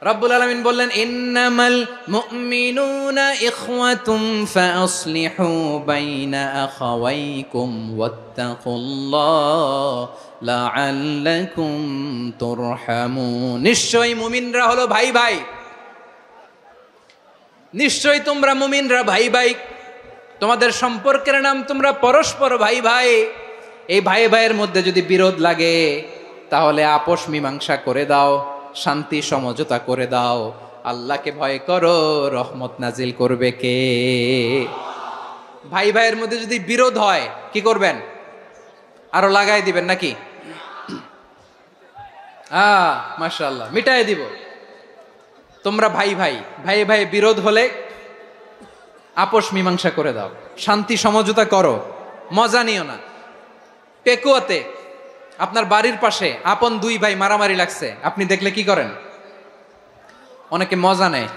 রব্বুল আলামিন বললেন, ইন্নামাল মুমিনুনা ইখওয়াতুম ফাসলিহু বাইনা আখাওয়াইকুম ওয়াত্তাকুল্লাহ লাআল্লাকুম তুরহামুন। নিশ্চয়ই মুমিনরা হলো ভাই ভাই, নিশ্চয়ই তোমরা মুমিনরা ভাই ভাই, তোমাদের সম্পর্কের নাম তোমরা পরস্পর ভাই ভাই। এই ভাই ভাইয়ের মধ্যে যদি বিরোধ লাগে তাহলে আপোষ মীমাংসা করে দাও, শান্তি সমঝোতা করে দাও। আল্লাহকে ভয় করো, রহমত নাজিল করবে কে? ভাই ভাইয়ের মধ্যে যদি বিরোধ হয় কি করবেন? আরো লাগাই দিবেন নাকি? মাশাআল্লাহ, মিটাই দিব। তোমরা ভাই ভাই, ভাই ভাই বিরোধ হলে আপোষ মীমাংসা করে দাও, শান্তি সমঝোতা করো, মজা নিও না। পেকুয়াতে আপনার বাড়ির পাশে আপন 2 ভাই মারামারি লাগছে, আপনি দেখলে কি করেন? অনেকে মজা নেয়।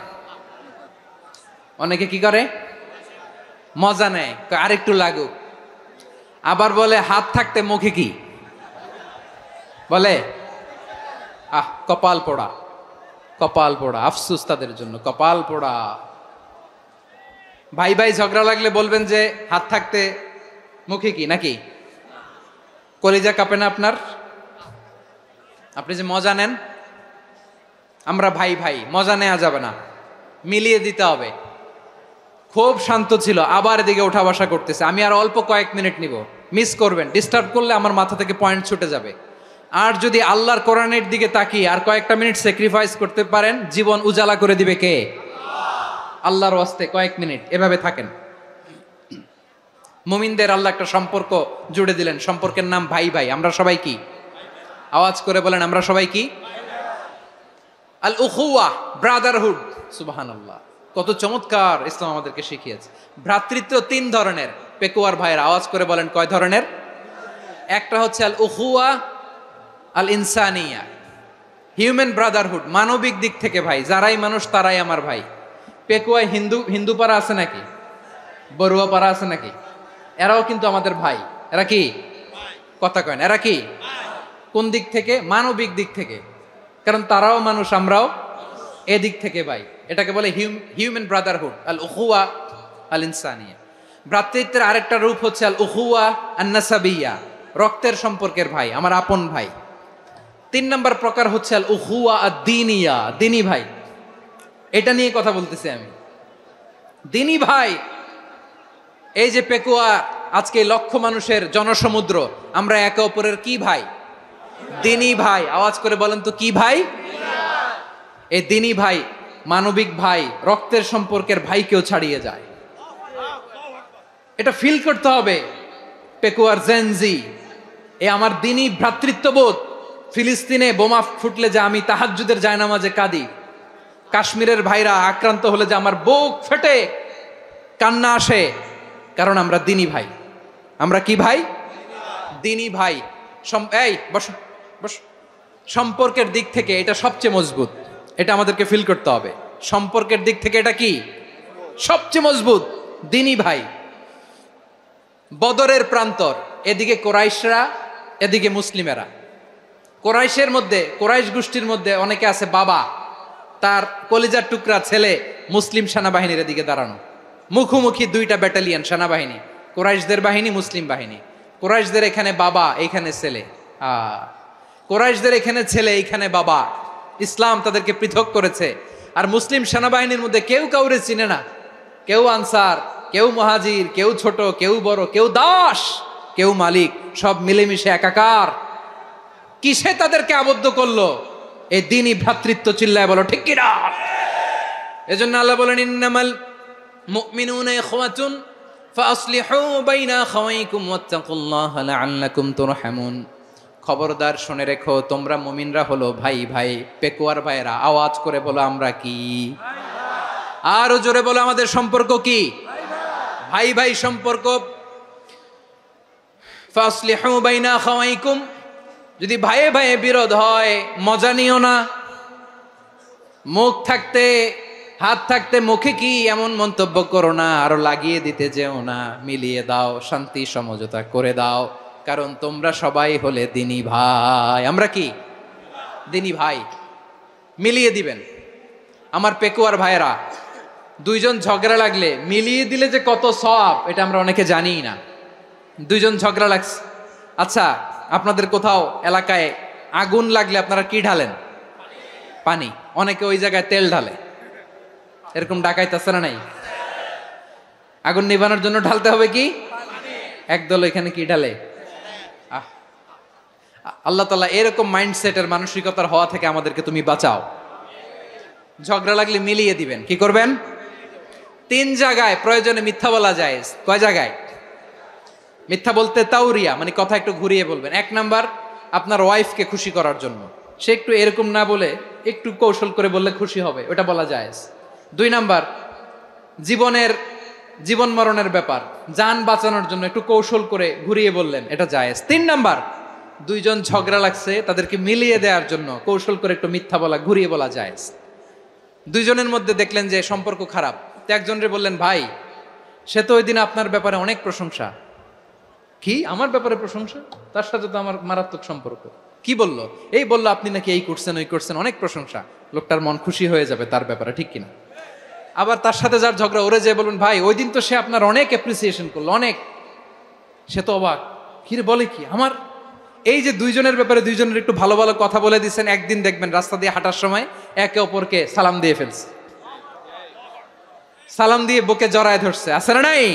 অনেকে কি করে? মজা নেয়, আরেকটু লাগুক। আবার বলে হাত থাকতে মুখে কি বলে? কপাল পোড়া, কপাল পোড়া, আফসুস তাদের জন্য, কপাল পোড়া। ভাই ভাই ঝগড়া লাগলে বলবেন যে হাত থাকতে মুখে কি নাকি? কলিজা কাঁপে না আপনার? আপনি যে মজা নেন, আমরা ভাই ভাই, মজা নেওয়া যাবে না, মিলিয়ে দিতে হবে। খুব শান্ত ছিল, আবার এদিকে ওঠা বসা করতেছে, আমি আর অল্প কয়েক মিনিট নিব, মিস করবেন, ডিস্টার্ব করলে আমার মাথা থেকে পয়েন্ট ছুটে যাবে। আর যদি আল্লাহর কোরআনের দিকে তাকিয়ে আর কয়েকটা মিনিট স্যাক্রিফাইস করতে পারেন, জীবন উজালা করে দিবে কে? আল্লাহর ওয়াস্তে কয়েক মিনিট এভাবে থাকেন। মুমিনদের আল্লাহ একটা সম্পর্ক জুড়ে দিলেন, সম্পর্কের নাম ভাই ভাই। আমরা সবাই কি? আওয়াজ করে বলেন, আমরা সবাই কি? আল উখুয়া, ব্রাদারহুড। সুবহানাল্লাহ, কত চমৎকার ইসলাম আমাদেরকে শিখিয়েছে। ভ্রাতৃত্ব তিন ধরনের। পেকুয়ার ভাইয়ের আওয়াজ করে বলেন, কয় ধরনের? একটা হচ্ছে আল উখুয়া আল ইনসানিয়া, হিউম্যান ব্রাদারহুড, মানবিক দিক থেকে ভাই, যারাই মানুষ তারাই আমার ভাই। পেকুয়ায় হিন্দু পাড়া আছে নাকি? বড়ুয়া পাড়া আছে নাকি? এরাও কিন্তু আমাদের ভাই। এরা কি? কথা কয় না, এরা কি? কোন দিক থেকে? মানবিক দিক থেকে, কারণ তারাও মানুষ, আমরাও এদিক থেকে ভাই। এটাকে বলে হিউম্যান ব্রাদারহুড, আল উখুয়া আল ইনসানিয়া। ভ্রাতৃত্বের আরেকটা রূপ হচ্ছে আল উখুয়া আন নাসাবিয়া, রক্তের সম্পর্কের ভাই, আমার আপন ভাই। তিন নম্বর প্রকার হচ্ছে আল উখুয়া আদ দ্বীনিয়া, দ্বীনি ভাই। এটা নিয়ে কথা বলতেছি আমি, দ্বীনি ভাই। এই যে পেকুয়া, আজকে লক্ষ মানুষের জনসমুদ্র, আমরা একে অপরের কি ভাই? দ্বীনি ভাই। আওয়াজ করে বলেন তো, কি ভাই? এই দ্বীনি ভাই, মানবিক ভাই, রক্তের সম্পর্কের ভাইকেও ছাড়িয়ে যায়। এটা ফিল করতে হবে। পেকুয়ার জেনজি, এ আমার দ্বীনি ভ্রাতৃত্ববোধ। ফিলিস্তিনে বোমা ফুটলে যে আমি তাহাজ্জুদের জায়নামাজে কাঁদি, কাশ্মীরের ভাইরা আক্রান্ত হলে যে আমার বুক ফেটে কান্না আসে, কারণ আমরা দ্বীনি ভাই। আমরা কি ভাই? দ্বীনি ভাই। এই বসো বসো। সম্পর্কের দিক থেকে এটা সবচেয়ে মজবুত, এটা আমাদেরকে ফিল করতে হবে। সম্পর্কের দিক থেকে এটা কি? সবচেয়ে মজবুত, দ্বীনি ভাই। বদরের প্রান্তর, এদিকে কোরাইশরা, এদিকে মুসলিমেরা। কোরাইশের মধ্যে, কোরাইশ গোষ্ঠীর মধ্যে অনেকে আছে বাবা, তার কলিজার টুকরা ছেলে মুসলিম সেনাবাহিনীর এদিকে দাঁড়ানো, মুখোমুখি দুইটা ব্যাটালিয়ন সেনাবাহিনী, কোরাইশদের বাহিনী, মুসলিম বাহিনী। কোরাইশদের এখানে বাবা, এইখানে ছেলে। কোরাইশদের এখানে ছেলে, এইখানে বাবা। ইসলাম তাদেরকে পৃথক করেছে। আর মুসলিম সেনাবাহিনীর মধ্যে কেউ কাউরে চিনে না, কেউ আনসার, কেউ মুহাজির, কেউ ছোট, কেউ বড়, কেউ দাস, কেউ মালিক, সব মিলেমিশে একাকার। কিসে তাদেরকে আবদ্ধ করলো? এই দ্বীনি ভ্রাতৃত্ব। চিল্লায় বলো ঠিক কি না? এজন্য আল্লাহ বলেন, ইন্নামাল মুমিনুনা ইখওয়াতুন ফাসলিহু বাইনা আখাওয়াইকুম ওয়াত্তাকুল্লাহা লাআল্লাকুম তুরহামুন। খবরদার শুনে রেখো, তোমরা মুমিনরা হলো ভাই ভাই। পেকুয়ার ভাইরা আওয়াজ করে বলো, আমরা কি? আরো জোরে বলো, আমাদের সম্পর্ক কি? ভাই ভাই সম্পর্ক। ফাসলিহু বাইনা আখাওয়াইকুম, যদি ভাইয়ে ভাইয়ে বিরোধ হয় মজা নিও না। মুখ থাকতে, হাত থাকতে মুখে কি এমন মন্তব্য করো না, আরো লাগিয়ে দিতে যেও না। মিলিয়ে দাও, শান্তি সমঝোতা করে দাও, কারণ তোমরা সবাই হলে দ্বীনি ভাই। আমরা কি? দ্বীনি ভাই। মিলিয়ে দিবেন। আমার পেকুয়ার ভাইয়েরা, দুইজন ঝগড়া লাগলে মিলিয়ে দিলে যে কত সওয়াব, এটা আমরা অনেকে জানিই না। দুইজন ঝগড়া লাগছে, আচ্ছা আপনাদের কোথাও এলাকায় আগুন লাগলে আপনারা কি ঢালেন? পানি। অনেকে ওই জায়গায় তেল ঢালে, এরকম ডাকাইতে আছে না নাই? আগুন নিভানোর জন্য ঢালতে হবে কি? একদল এখানে কি ঢালে? আল্লাহ তাআলা এরকম মাইন্ডসেটের, মানসিকতার হওয়া থেকে আমাদেরকে তুমি বাঁচাও। ঝগড়া লাগলে মিলিয়ে দিবেন। কি করবেন? তিন জায়গায় প্রয়োজনে মিথ্যা বলা যায়। কয় জায়গায় মিথ্যা বলতে? তাউরিয়া, মানে কথা একটু ঘুরিয়ে বলবেন। এক নাম্বার, আপনার ওয়াইফকে খুশি করার জন্য, সে একটু এরকম না বলে একটু কৌশল করে বললে খুশি হবে, ওটা বলা যায়। দুই নাম্বার, জীবন মরণের ব্যাপার, জান বাঁচানোর জন্য একটু কৌশল করে ঘুরিয়ে বললেন, এটা জায়েজ। তিন নাম্বার, দুইজন ঝগড়া লাগছে, তাদেরকে মিলিয়ে দেওয়ার জন্য কৌশল করে একটু মিথ্যা বলা, ঘুরিয়ে বলা জায়েজ। দুইজনের মধ্যে দেখলেন যে সম্পর্ক খারাপ, তো একজনরে বললেন, ভাই সে তো ওই দিন আপনার ব্যাপারে অনেক প্রশংসা। কি? আমার ব্যাপারে প্রশংসা? তার সাথে তো আমার মারাত্মক সম্পর্ক। কি বললো? এই বললো আপনি নাকি এই করছেন ওই করছেন, অনেক প্রশংসা। লোকটার মন খুশি হয়ে যাবে তার ব্যাপারে, ঠিক কিনা? আবার তার সাথে যার ঝগড়া, ওরে যে বলবেন ভাই ওই দিন তো সে আপনার অনেক অ্যাপ্রিসিয়েশন করলো, অনেক। সে তো অবাক, কিরে বলে কি আমার? এই যে দুইজনের ব্যাপারে দুইজনের একটু ভালো ভালো কথা বলে দিচ্ছেন, একদিন দেখবেন রাস্তা দিয়ে হাঁটার সময় একে অপরকে সালাম দিয়ে ফেলছে, সালাম দিয়ে বুকে জড়ায় ধরছে, আছে না নাই?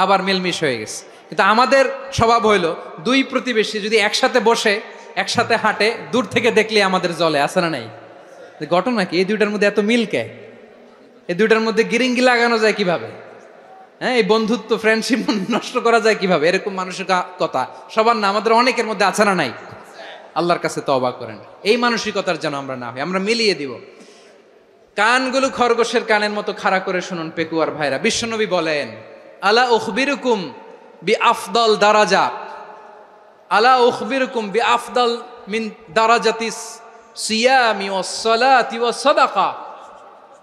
আবার মিলমিশ হয়ে গেছে। কিন্তু আমাদের স্বভাব হইলো দুই প্রতিবেশী যদি একসাথে বসে একসাথে হাঁটে, দূর থেকে দেখলে আমাদের জলে, আছে না নাই? ঘটনা কি এই দুইটার মধ্যে এত মিল কে? এই দুইটার মধ্যে গিরিঙ্গি লাগানো যায় কিভাবে? হ্যাঁ, এই বন্ধুত্ব ফ্রেন্ডশিপ নষ্ট করা যায় কিভাবে? এরকম মানসিকতা সবার না, আমাদের অনেকের মধ্যে আছে না নাই? আল্লাহর কাছে তওবা করেন এই মানসিকতার যেন আমরা না হই, আমরা মিলিয়ে দিব। কানগুলো খরগোশের কানের মতো খাড়া করে শুনুন পেকুয়ার ভাইরা। বিশ্বনবী বলেন, আলা উখবিরুকুম বি আফদল দারাজা, আলা উখবিরুকুম বি আফদল মিন দারাজাতিস সিয়ামি ওয়াস সালাতি ওয়াস সাদাকা।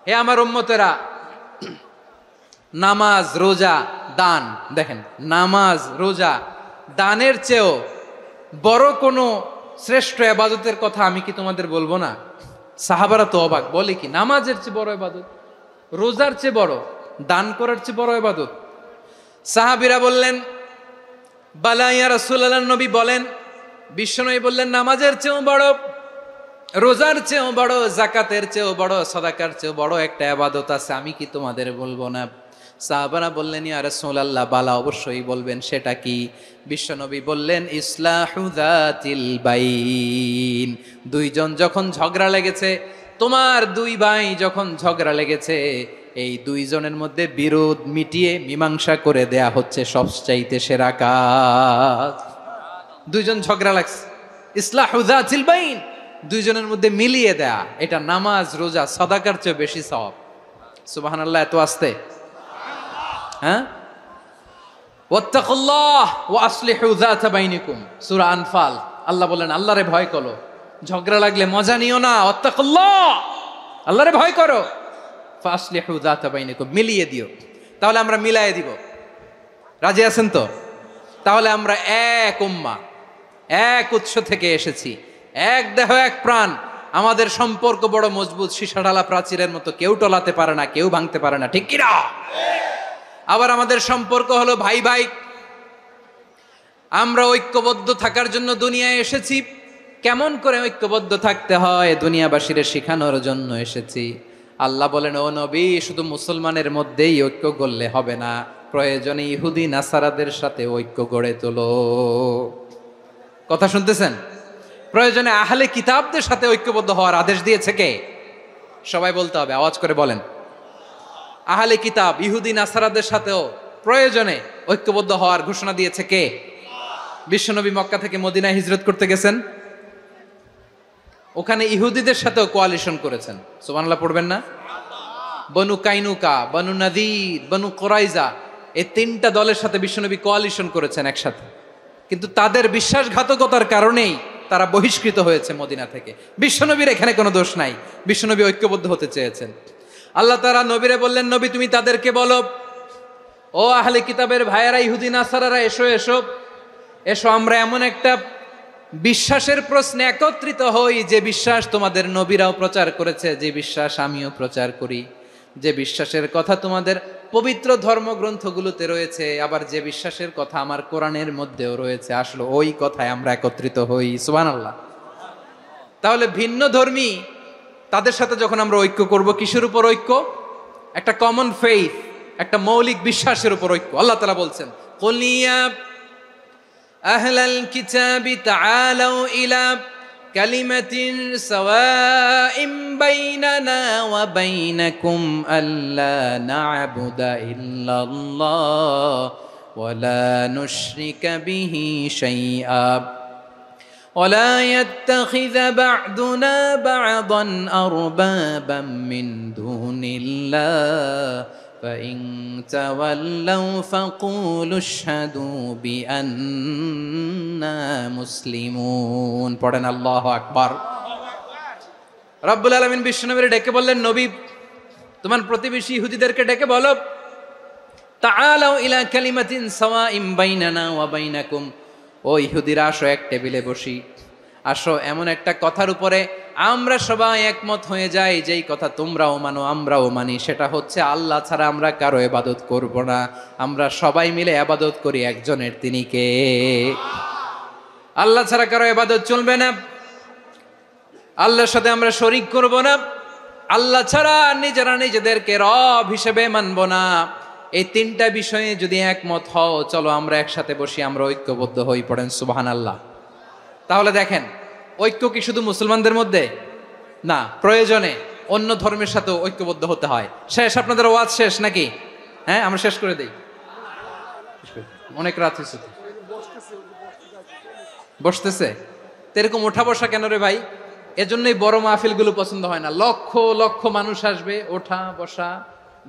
হে আমার উম্মতেরা, নামাজ, রোজা, দান, দেখেন নামাজ, রোজা, দানের চেয়েও বড় কোনো শ্রেষ্ঠ ইবাদতের কথা আমি কি তোমাদের বলবো না? সাহাবারা তো অবাক, বলে কি নামাজের চেয়ে বড় ইবাদত, রোজার চেয়ে বড়, দান করার চেয়ে বড় ইবাদত? সাহাবীরা বললেন বালা ইয়া রাসূলুল্লাহ, নবী বলেন, বিশ্বনবী বললেন নামাজের চেয়েও বড়, রোজার চেয়েও বড়, যাকাতের চেয়েও বড়, সাদাকার চেয়েও বড় একটা ইবাদত আছে, আমি কি তোমাদের বলবো না? সাহাবারা বললেন ইয়া রাসূলুল্লাহ, বালা অবশ্যই বলবেন, সেটা কি? বিশ্বনবী বললেন ইসলাহু যাতিল বাইন। দুইজন যখন ঝগড়া লেগেছে, তোমার দুই ভাই যখন ঝগড়া লেগেছে, এই দুইজনের মধ্যে বিরোধ মিটিয়ে মীমাংসা করে দেয়া হচ্ছে সবচাইতে সেরা কাজ। দুইজন ঝগড়া লাগছে, ইসলাহু যাতিল বাইন, দুইজনের মধ্যে মিলিয়ে দেয়া, এটা নামাজ, রোজা, সাদাকার চেয়ে বেশি সওয়াব। সুবহানাল্লাহ, এত আস্তে, হ্যাঁ? ওয়াত্তাকুল্লাহ ওয়া আসলিহু যাতা বাইনিকুম, সূরা আনফাল। আল্লাহ বলেন আল্লাহরে ভয় করো, ঝগড়া লাগলে মজা নিও না, ওয়াত্তাকুল্লাহ, আল্লাহরে ভয় করো, ফাসলিহু যাতা বাইনিকুম, মিলিয়ে দিও। তাহলে আমরা মিলায়ে দিব, রাজি আছেন তো? তাহলে আমরা এক উম্মাহ, এক উৎস থেকে এসেছি, এক দেহ এক প্রাণ, আমাদের সম্পর্ক বড় মজবুত, সীসাঢালা প্রাচীরের মতো, কেউ টলাতে পারে না, কেউ ভাঙতে পারে না, ঠিক কিনা? আবার আমাদের সম্পর্ক হলো ভাই ভাই, আমরা ঐক্যবদ্ধ থাকার জন্য দুনিয়ায় এসেছি। কেমন করে ঐক্যবদ্ধ থাকতে হয় দুনিয়াবাসীরে শেখানোর জন্য এসেছি। আল্লাহ বলেন, ও নবী, শুধু মুসলমানের মধ্যেই ঐক্য গড়লে হবে না, প্রয়োজনে ইহুদি নাসারাদের সাথে ঐক্য গড়ে তোলো। কথা শুনতেছেন? প্রয়োজনে আহলে কিতাবদের সাথে ঐক্যবদ্ধ হওয়ার আদেশ দিয়েছে কে? সবাই বলতে হবে, আওয়াজ করে বলেন। আহলে কিতাব ইহুদি নাসারাদের সাথেও প্রয়োজনে ঐক্যবদ্ধ হওয়ার ঘোষণা দিয়েছে কে? বিশ্বনবী মক্কা থেকে মদিনায় হিজরত করতে গেছেন, ওখানে ইহুদিদের সাথেও কোয়ালিশন করেছেন। সুবহানাল্লাহ পড়বেন না? বনু কাইনুকা, বনু নাদির, বনু কুরাইজা, এই তিনটা দলের সাথে বিশ্বনবী কোয়ালিশন করেছেন একসাথে। কিন্তু তাদের বিশ্বাসঘাতকতার কারণেই তারা বহিষ্কৃত হয়েছে মদিনা থেকে। বিশ্বনবীর এখানে কোনো দোষ নাই, বিশ্বনবী ঐক্যবদ্ধ হতে চেয়েছেন। আল্লাহ তাআলা নবীরে বললেন, নবী তুমি তাদেরকে বলো, ও আহলে কিতাবের ভাইয়েরা, ইহুদি নাসারারা, এসো এসো এসো, আমরা এমন একটা বিশ্বাসের প্রশ্নে একত্রিত হই, যে বিশ্বাস তোমাদের নবীরাও প্রচার করেছে, যে বিশ্বাস আমিও প্রচার করি, যে বিশ্বাসের কথা তোমাদের পবিত্র ধর্মগ্রন্থগুলোতে রয়েছে, আবার যে বিশ্বাসের কথা আমার কোরআনের মধ্যেও রয়েছে, আসলে ওই কথায় আমরা একত্রিত হই। সুবহানাল্লাহ। তাহলে ভিন্ন ধর্মী তাদের সাথে যখন আমরা ঐক্য করব, কিসের উপর ঐক্য? একটা কমন ফেইথ, একটা মৌলিক বিশ্বাসের উপর ঐক্য। আল্লাহ তাআলা বলছেন, কুল ইয়া আহলাল কিতাবি তাআলাউ ইলা কালিমাতিন সাওয়াইম বাইনানা ওয়া বাইনাকুম আল্লা না'বুদা ইল্লাল্লাহ ওয়া লা নুশরিকা বিহি শাইআ ولا يتخذ بعضنا بعضا أربابا من دون الله فإن تولوا فقولوا اشهدوا بأننا مسلمون। পড়েন আল্লাহু আকবার। রব্বুল আলামিন বিশ্বনবীর ডেকে বললেন, নবী তোমার প্রতিবেশী ইহুদিদেরকে ডেকে বলো, তাআলাউ ইলা কালিমাতিন সাওয়াইম বাইনানা ওয়া বাইনাকুম, ও ইহুদিরা আসো এক টেবিলে বসি, আসো এমন একটা কথার উপরে আমরা সবাই একমত হয়ে যাই, যেই কথা তোমরাও মানো আমরাও মানি, সেটা হচ্ছে আল্লাহ ছাড়া আমরা কারো ইবাদত করব না, আমরা সবাই মিলে ইবাদত করি একজনের, তিনি কে? আল্লাহ ছাড়া কারো ইবাদত চলবে না, আল্লাহর সাথে আমরা শরীক করব না, আল্লাহ ছাড়া নিজেরা নিজেদেরকে রব হিসেবে মানব না। এই তিনটা বিষয়ে যদি একমত হও, চলো আমরা একসাথে বসি, আমরা ঐক্যবদ্ধ হই, পড়েন সুবহানাল্লাহ। তাহলে দেখেন, ঐক্য কি শুধু মুসলমানদের মধ্যে না, প্রয়োজনে অন্য ধর্মের সাথেও ঐক্যবদ্ধ হতে হয়। শেষ, আপনাদের ওয়াজ শেষ নাকি? হ্যাঁ, আমরা শেষ করে দেই, অনেক রাত হয়েছে। বসতেছে তো এরকম ওঠা বসা কেন রে ভাই? এজন্যই বড় মাহফিল গুলো পছন্দ হয় না। লক্ষ লক্ষ মানুষ আসবে, ওঠা বসা,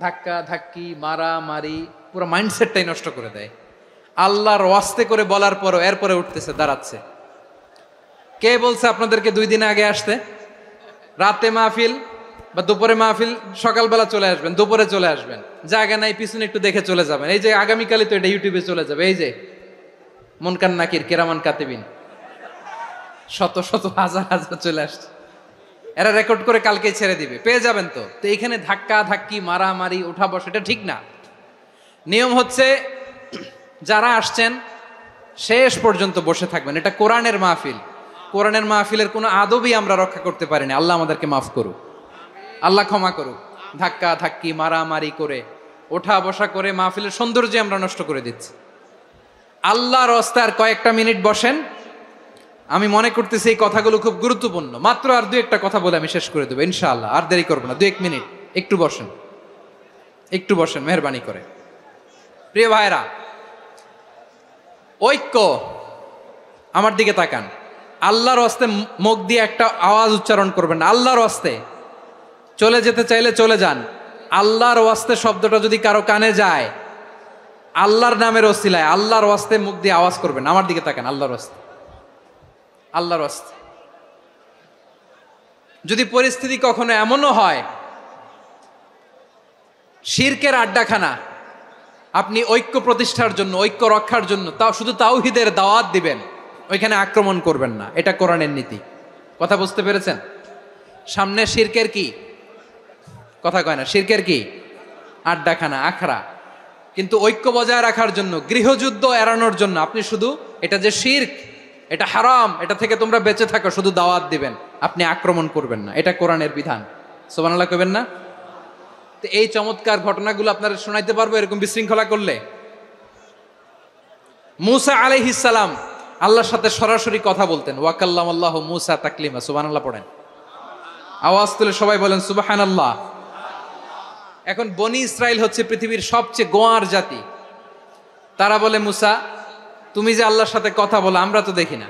ধাক্কা ধাক্কি, মারা মারি, পুরো মাইন্ডসেটটাই নষ্ট করে দেয়। আল্লাহর ওয়াস্তে করে বলার পরও এরপরে উঠতেছে, দাঁড়াচ্ছে। কে বলছে আপনাদেরকে 2 দিন আগে আসতে? রাতে মাহফিল বা দুপুরে মাহফিল, সকালবেলা চলে আসবেন, দুপুরে চলে আসবেন, জায়গা নাই পিছনে একটু দেখে চলে যাবেন। এই যে আগামীকালই তো এটা ইউটিউবে চলে যাবে, এই যে মুনকার নাকির কেরামান কাতিবিন, শত শত হাজার হাজার চলে আসছে, এরা রেকর্ড করে কালকে ছেড়ে দিবে, পেয়ে যাবেন। তো তো এইখানে ধাক্কা ধাক্কি, মারামারি, ওঠা বসা, এটা ঠিক না। নিয়ম হচ্ছে যারা আসছেন শেষ পর্যন্ত বসে থাকবেন। এটা কোরআনের মাহফিল, কোরআনের মাহফিলের কোনো আদবই আমরা রক্ষা করতে পারিনি। আল্লাহ আমাদেরকে মাফ করুক, আল্লাহ ক্ষমা করুক। ধাক্কা ধাক্কি, মারামারি করে, ওঠা বসা করে মাহফিলের সৌন্দর্য আমরা নষ্ট করে দিচ্ছি। আল্লাহর রাস্তায় আর কয়েকটা মিনিট বসেন। আমি মনে করতেছি এই কথাগুলো খুব গুরুত্বপূর্ণ। মাত্র আর 2-1টা কথা বলে আমি শেষ করে দেবো ইনশাআল্লাহ, আর দেরি করবো না। 2-1 মিনিট একটু বসেন, একটু বসেন মেহরবানি করে। প্রিয় ভাইরা, ঐক্য, আমার দিকে তাকান। আল্লাহর রাস্তে মুখ দিয়ে একটা আওয়াজ উচ্চারণ করবেন না। আল্লাহর রাস্তে চলে যেতে চাইলে চলে যান। আল্লাহর ওয়াস্তে শব্দটা যদি কারো কানে যায়, আল্লাহর নামের ওসিলায় আল্লাহর ওয়াস্তে মুখ দিয়ে আওয়াজ করবেন। আমার দিকে তাকান, আল্লাহর ওয়াস্তে, আল্লাহর ওয়াস্তে। যদি পরিস্থিতি কখনো এমনও হয় শিরকের আড্ডাখানা, আপনি ঐক্য প্রতিষ্ঠার জন্য, ঐক্য রক্ষার জন্য তাও শুধু তাওহীদের দাওয়াত দিবেন, ওইখানে আক্রমণ করবেন না। এটা কোরআনের নীতি। কথা বুঝতে পেরেছেন? সামনে শিরকের কি কথা কয় না, শিরকের কি আড্ডাখানা, আখড়া। কিন্তু ঐক্য বজায় রাখার জন্য, গৃহযুদ্ধ এড়ানোর জন্য আপনি শুধু এটা যে শিরক, এটা হারাম, এটা থেকে তোমরা বেঁচে থাকো, শুধু দাওয়াত দিবেন, আপনি আক্রমণ করবেন না। এটা কোরআনের বিধান। সুবহানাল্লাহ কইবেন না? তো এই চমৎকার ঘটনাগুলো আপনারা শোনাইতে পারবো এরকম বিশৃঙ্খলা করলে। মূসা আলাইহিস সালাম আল্লাহর সাথে সরাসরি কথা বলতেন। ওয়াকাল্লামাল্লাহু মূসা তাকলিমা। সুবহানাল্লাহ পড়েন, আওয়াজ তুলে সবাই বলেন সুবহানাল্লাহ। এখন বনি ইসরাইল হচ্ছে পৃথিবীর সবচেয়ে গোয়ার জাতি। তারা বলে, মূসা তুমি যে আল্লাহর সাথে কথা বলো আমরা তো দেখি না,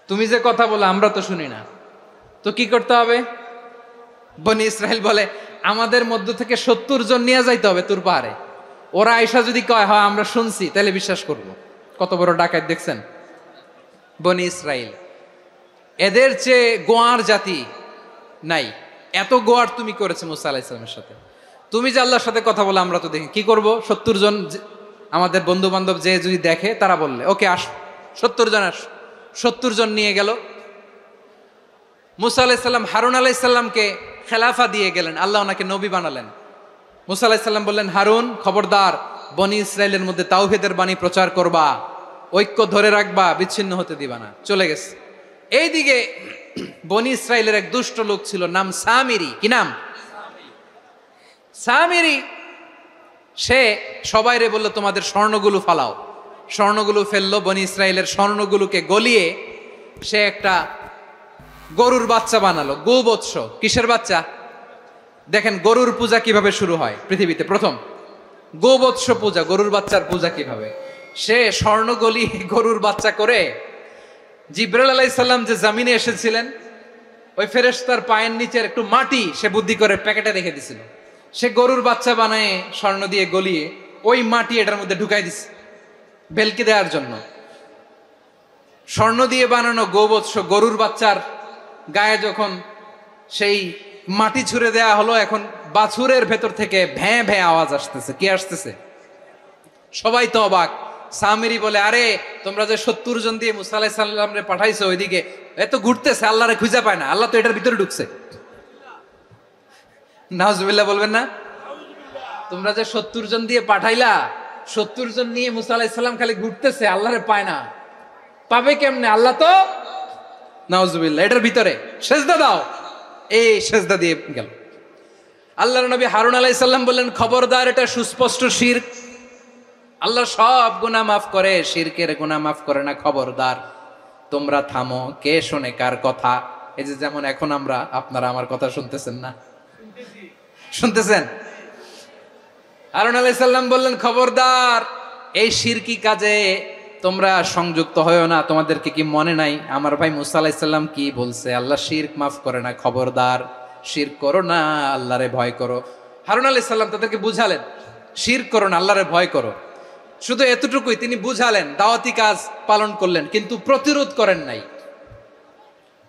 তুমি যে কথা বলো আমরা তো শুনি না, তো কি করতে হবে? বনি ইসরাইল বলে, আমাদের মধ্য থেকে 70 জন নিয়ে যাইতে হবে তুর পাহাড়ে। ওরা আয়েশা যদি কয় হয় আমরা শুনছি, তাহলে বিশ্বাস করব। কত বড় ডাকাত দেখছেন বনি ইসরাইল। এদের চেয়ে গোয়ার জাতি নাই। এত গোয়ার তুমি করেছে মূসা আলাইহিস সালামের সাথে। তুমি যে আল্লাহর সাথে কথা বলে আমরা তো দেখি, কি করব? 70 জন আমাদের বন্ধু বান্ধব যে যদি দেখে, তারা বললে ওকে আস, 70 জন আস। 70 জন নিয়ে গেল। মূসা আলাইহিস সালাম হারুন আলাইহিস সালামকে খেলাফা দিয়ে গেলেন, আল্লাহ ওনাকে নবী বানালেন। মূসা আলাইহিস সালাম বললেন, হারুন খবরদার, বনি ইসরাইলের মধ্যে তাওহীদের বাণী প্রচার করবা, ঐক্য ধরে রাখবা, বিচ্ছিন্ন হতে দিবা না। চলে গেছে। এইদিকে বনি ইসরাইলের এক দুষ্ট লোক ছিল, নাম সামিরি। কি নাম? সামিরি। সে সবাইরে বলল তোমাদের স্বর্ণগুলো ফালাও। স্বর্ণগুলো ফেললো। বনি ইসরাইলের স্বর্ণগুলোকে গলিয়ে সে একটা গরুর বাচ্চা বানালো। গোবৎস। কিসের বাচ্চা? দেখেন গরুর পূজা কিভাবে শুরু হয় পৃথিবীতে প্রথম। গোবৎস পূজা, গরুর বাচ্চার পূজা কিভাবে। সে স্বর্ণ গলিয়ে গরুর বাচ্চা করে, জিবরাইল আলাইহিস সালাম যে জমিনে এসেছিলেন, ওই ফেরেশতার পায়ের নিচের একটু মাটি সে বুদ্ধি করে প্যাকেটে রেখে দিছিল। সে গরুর বাচ্চা বানায় স্বর্ণ দিয়ে গলিয়ে ওই মাটি এটার মধ্যে ঢুকাই দিছে ভেলকি দেওয়ার জন্য। স্বর্ণ দিয়ে বানানো গোবৎস গরুর বাচ্চার গায়ে যখন সেই মাটি ছুঁড়ে দেয়া হলো, এখন বাছুরের ভেতর থেকে ভ্যাঁ ভ্যাঁ আওয়াজ আসতেছে। কি আসতেছে? সবাই তো অবাক। সামিরি বলে, আরে তোমরা যে 70 জন দিয়ে মুসা আলাইহিস সালাম রে পাঠাইছো ওইদিকে, এত ঘুরতেছে, আল্লাহরে খুঁজে পায় না, আল্লাহ তো এটার ভিতরে ঢুকছে। নাউজুবিল্লাহ বলবেন না? তোমরা যে 70 জন দিয়ে পাঠাইলা, 70 জন নিয়ে মুসা আলাইহিস সালাম খালি ঘুরতেছে, আল্লাহরে পায় না। পাবে কেমনে? আল্লাহ তো, নাউজুবিল্লাহ, এটার ভিতরে সেজদা দাও। এই সেজদা দিয়ে গেল। আল্লাহর নবী হারুন আলাইহিস সালাম বললেন, খবরদার, এটা সুস্পষ্ট শিরক। আল্লাহ সব গুনাহ মাফ করে, শিরকের গুনাহ মাফ করে না, খবরদার তোমরা থামো। কে শোনে কার কথা? এই যে যেমন এখন আমরা, আপনারা আমার কথা শুনতেছেন না? শুনতেছেন? হারুন আলাইহিস সালাম বললেন, খবরদার, এই শিরকি কাজে তোমরা সংযুক্ত হয়ো না। তোমাদেরকে কি মনে নাই আমার ভাই মুসা আলাইহিস সালাম কি বলছে? আল্লাহ শিরক মাফ করে না, খবরদার শিরক করো না, আল্লাহরে ভয় করো। হারুন আলাইহিস সালাম তাদেরকে বুঝালেন, শিরক করো না, আল্লাহরে ভয় করো। শুধু এতটুকুই তিনি বুঝালেন, দাওয়াতি কাজ পালন করলেন, কিন্তু প্রতিরোধ করেন নাই,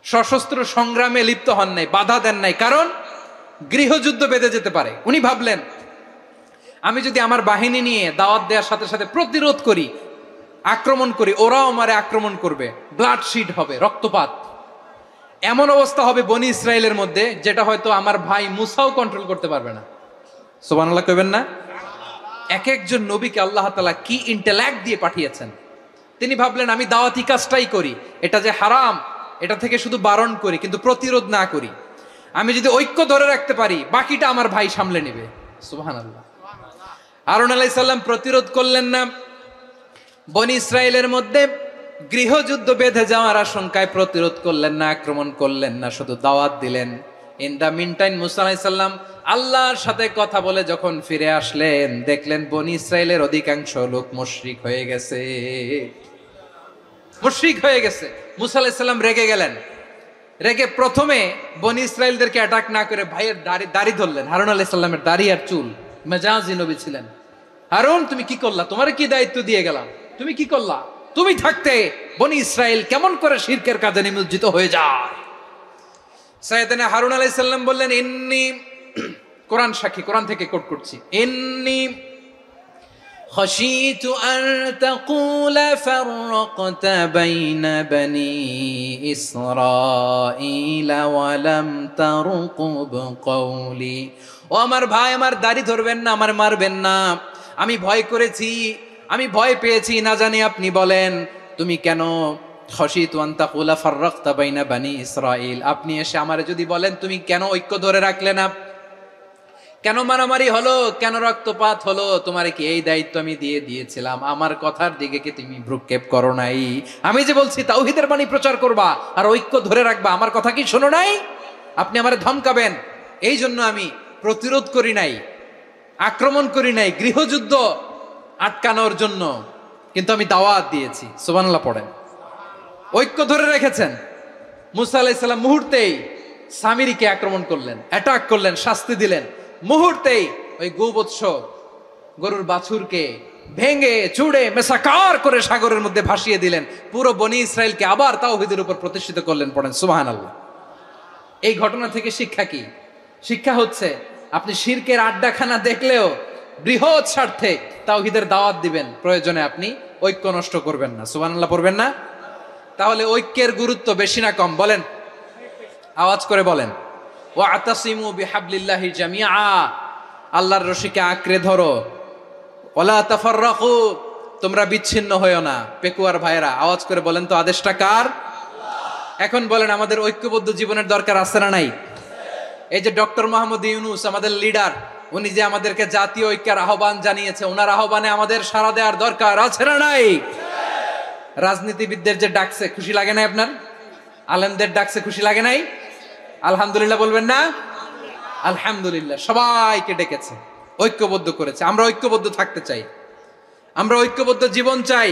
সশস্ত্র সংগ্রামে লিপ্ত হন নাই, বাধা দেন নাই, কারণ গৃহযুদ্ধ বেঁধে যেতে পারে। উনি ভাবলেন, আমি যদি আমার বাহিনী নিয়ে দাওয়াত দেওয়ার সাথে সাথে প্রতিরোধ করি, আক্রমণ করি, ওরাও আমারে আক্রমণ করবে, ব্লাডশিড হবে, রক্তপাত, এমন অবস্থা হবে বনি ইসরায়েলের মধ্যে, যেটা হয়তো আমার ভাই মুসাও কন্ট্রোল করতে পারবে না। সুবহানাল্লাহ কইবেন না? এক একজন নবীকে আল্লাহ তাআলা কি ইন্টেলেক্ট দিয়ে পাঠিয়েছেন। তিনি ভাবলেন, আমি দাওয়াতি কাজটাই করি, এটা যে হারাম এটা থেকে শুধু বারণ করি, কিন্তু প্রতিরোধ না করি। আমি যদি ঐক্য ধরে রাখতে পারি, বাকিটা আমার ভাই সামলে নেবে। সুবহানাল্লাহ। হারুন আলাইহিস সালাম প্রতিরোধ করলেন না, বনি ইসরায়েলের মধ্যে গৃহযুদ্ধ বেঁধে যাওয়ার আশঙ্কায় প্রতিরোধ করলেন না, আক্রমণ করলেন না, শুধু দাওয়াত দিলেন। ইন দা মিন টাইম মুসা আলাইহিস সালাম আল্লাহর সাথে কথা বলে যখন ফিরে আসলেন, দেখলেন বনি ইসরায়েলের অধিকাংশ লোক মুশরিক হয়ে গেছে, মুশরিক হয়ে গেছে। মুসা আলাইহিস সালাম রেগে গেলেন। রেগে প্রথমে বনি ইসরায়েলদেরকে অ্যাটাক না করে ভাইয়ের দাড়ি ধরলেন। হারুন আলাইহিস সালামের দাড়ি আর চুল, মেজাজি নবী ছিলেন। হারুন, তুমি কি করলা? তোমারে কি দায়িত্ব দিয়ে গেলাম? তুমি কি করলা? তুমি থাকতে বনি ইসরায়েল কেমন করে শিরকের কাজে নিমজ্জিত হয়ে যায়? সাইয়েদনা হারুন আলাইহিস সালাম বললেন, ইন্নী, কোরআন সাক্ষী, কোরআন থেকে কোট করছি, ইন্নী خشيت أن تقول فرقت بين بني إسرائيل ولم ترقب قولي। ও আমার ভাই, আমার দাড়ি ধরবেন না, আমার মারবেন না। আমি ভয় করেছি, আমি ভয় পেয়েছি, না জানি আপনি বলেন তুমি কেন খশিতু আন তাকুলা ফাররাকতা বাইনা বানি ইসরাইল, আপনি এসে আমারে যদি বলেন তুমি কেন ঐক্য ধরে রাখলে না, কেন মারামারি হলো, কেন রক্তপাত হলো, তোমারে কি এই দায়িত্ব আমি দিয়ে দিয়েছিলাম? আমার কথার দিকে কি তুমি ভ্রুক্ষেপ করো নাই? আমি যে বলছি তাওহীদের বাণী প্রচার করবা আর ঐক্য ধরে রাখবা, আমার কথা কি শোনো নাই? আপনি আমারে ধমকাবেন, এই জন্য আমি প্রতিরোধ করি নাই, আক্রমণ করি নাই, গৃহযুদ্ধ আটকানোর জন্য, কিন্তু আমি দাওয়াত দিয়েছি। সুবহানাল্লাহ পড়েন। ঐক্য ধরে রেখেছেন। মুসা আলাইহিস সালাম মুহূর্তেই সামিরীকে আক্রমণ করলেন, অ্যাটাক করলেন, শাস্তি দিলেন। মুহূর্তেই ওই গোবৎস গরুর বাছুরকে ভেঙে চুড়ে মেসাকার করে সাগরের মধ্যে ভাসিয়ে দিলেন। পুরো বনি ইসরায়েলকে আবার তাওহীদের উপর প্রতিষ্ঠিত করলেন। পড়েন সুবহানাল্লাহ। এই ঘটনা থেকে শিক্ষা কি? শিক্ষা হচ্ছে, আপনি শিরকের আড্ডাখানা দেখলেও বৃহৎ স্বার্থে তাওহীদের দাওয়াত দিবেন, প্রয়োজনে আপনি ঐক্য নষ্ট করবেন না। সুবহানাল্লাহ পড়বেন না? তাহলে ঐক্যের গুরুত্ব বেশি না কম? বলেন, আওয়াজ করে বলেন। ওয়াতাসিমু বিহাবলিল্লাহি জামিআ, আল্লাহর রশিকে আঁকড়ে ধরো। ওয়ালা তাফাররাকু, তোমরা বিচ্ছিন্ন হয়ো না। পেকুয়ার ভাইরা আওয়াজ করে বলেন তো, আদেশটা কার? এখন বলেন, আমাদের ঐক্যবদ্ধ জীবনের দরকার আছে না নাই? এই যে ডক্টর মোহাম্মদ ইউনূস আমাদের লিডার, উনি যে আমাদেরকে জাতীয় ঐক্যের আহ্বান জানিয়েছে, ওনার আহ্বানে আমাদের সাড়া দেওয়ার দরকার আছে না নাই? রাজনীতিবিদদের যে ডাকছে, খুশি লাগে নাই আপনার? আলেমদের ডাকছে, খুশি লাগে নাই? আলহামদুলিল্লাহ বলবেন না? আলহামদুলিল্লাহ, সবাইকে ডেকেছে, ঐক্যবদ্ধ করেছে। আমরা ঐক্যবদ্ধ থাকতে চাই, আমরা ঐক্যবদ্ধ জীবন চাই,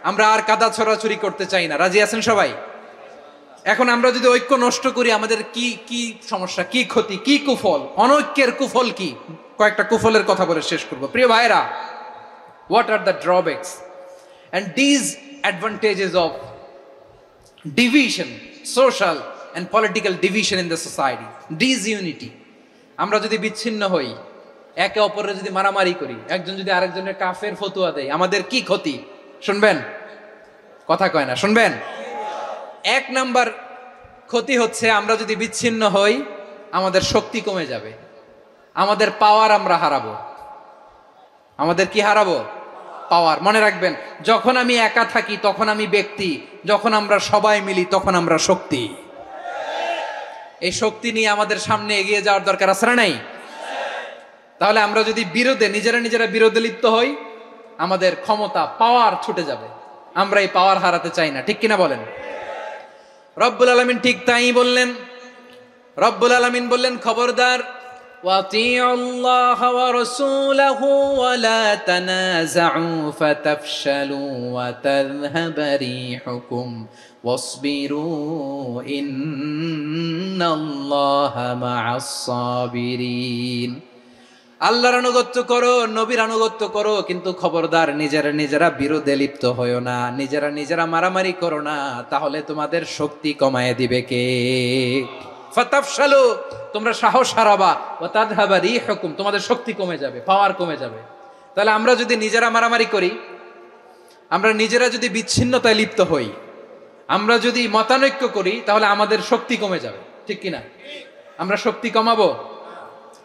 আমরা আর কাদা ছড়াছড়ি করতে চাই না। রাজি আছেন সবাই? এখন আমরা যদি ঐক্য নষ্ট করি, আমাদের কি কি সমস্যা, কি ক্ষতি, কি কুফল? অনৈক্যের কুফল কি? কয়েকটা কুফলের কথা বলে শেষ করব। প্রিয় ভাইরা, what are the drawbacks and disadvantages of division, social and political division in the society, disunity? আমরা যদি বিচ্ছিন্ন হই, একে অপরের যদি মারামারি করি, একজন যদি আরেকজনের কাফের ফতোয়া দেয়, আমাদের কি ক্ষতি? শুনবেন? কথা কয় না, শুনবেন? এক নাম্বার ক্ষতি হচ্ছে আমরা যদি বিচ্ছিন্ন হই, আমাদের শক্তি কমে যাবে, আমাদের পাওয়ার আমরা হারাবো। আমাদের কি হারাবো? পাওয়ার। মনে রাখবেন, যখন আমি একা থাকি তখন আমি ব্যক্তি, যখন আমরা সবাই মিলি তখন আমরা শক্তি। এই শক্তি নিয়ে আমাদের সামনে এগিয়ে যাওয়ার দরকার আছে না নাই? তাহলে আমরা যদি নিজেরা বিরোধে লিপ্ত হই, আমাদের ক্ষমতা, পাওয়ার ছুটে যাবে। আমরা এই পাওয়ার হারাতে চাই না, ঠিক কিনা বলেন? রব্বুল আলামিন ঠিক তাই বললেন। রব্বুল আলামিন বললেন, খবরদার, ওয়াতিউল্লাহ ওয়া রাসূলাহু ওয়া লা তানাযাউ ফাতাফশালু ওয়া তাযহাবা রিহুকুম ওয়াসবিরু ইন্নাল্লাহা মা'আস সাবিরিন। আল্লাহর আনুগত্য করো, নবীর আনুগত্য করো, কিন্তু খবরদার নিজেরা বিরোধে লিপ্ত হয়ো না, নিজেরা মারামারি করো না, তাহলে তোমাদের শক্তি কমায় দিবে কে? ফাতাফশালু, তোমরা সাহস হারাবা, ওয়া তাযহাবা রিহুকুম, তোমাদের শক্তি কমে যাবে, পাওয়ার কমে যাবে। তাহলে আমরা যদি নিজেরা মারামারি করি, আমরা নিজেরা যদি বিচ্ছিন্নতায় লিপ্ত হই, আমরা যদি মতানৈক্য করি, তাহলে আমাদের শক্তি কমে যাবে, ঠিক কিনা? আমরা শক্তি কমাবো?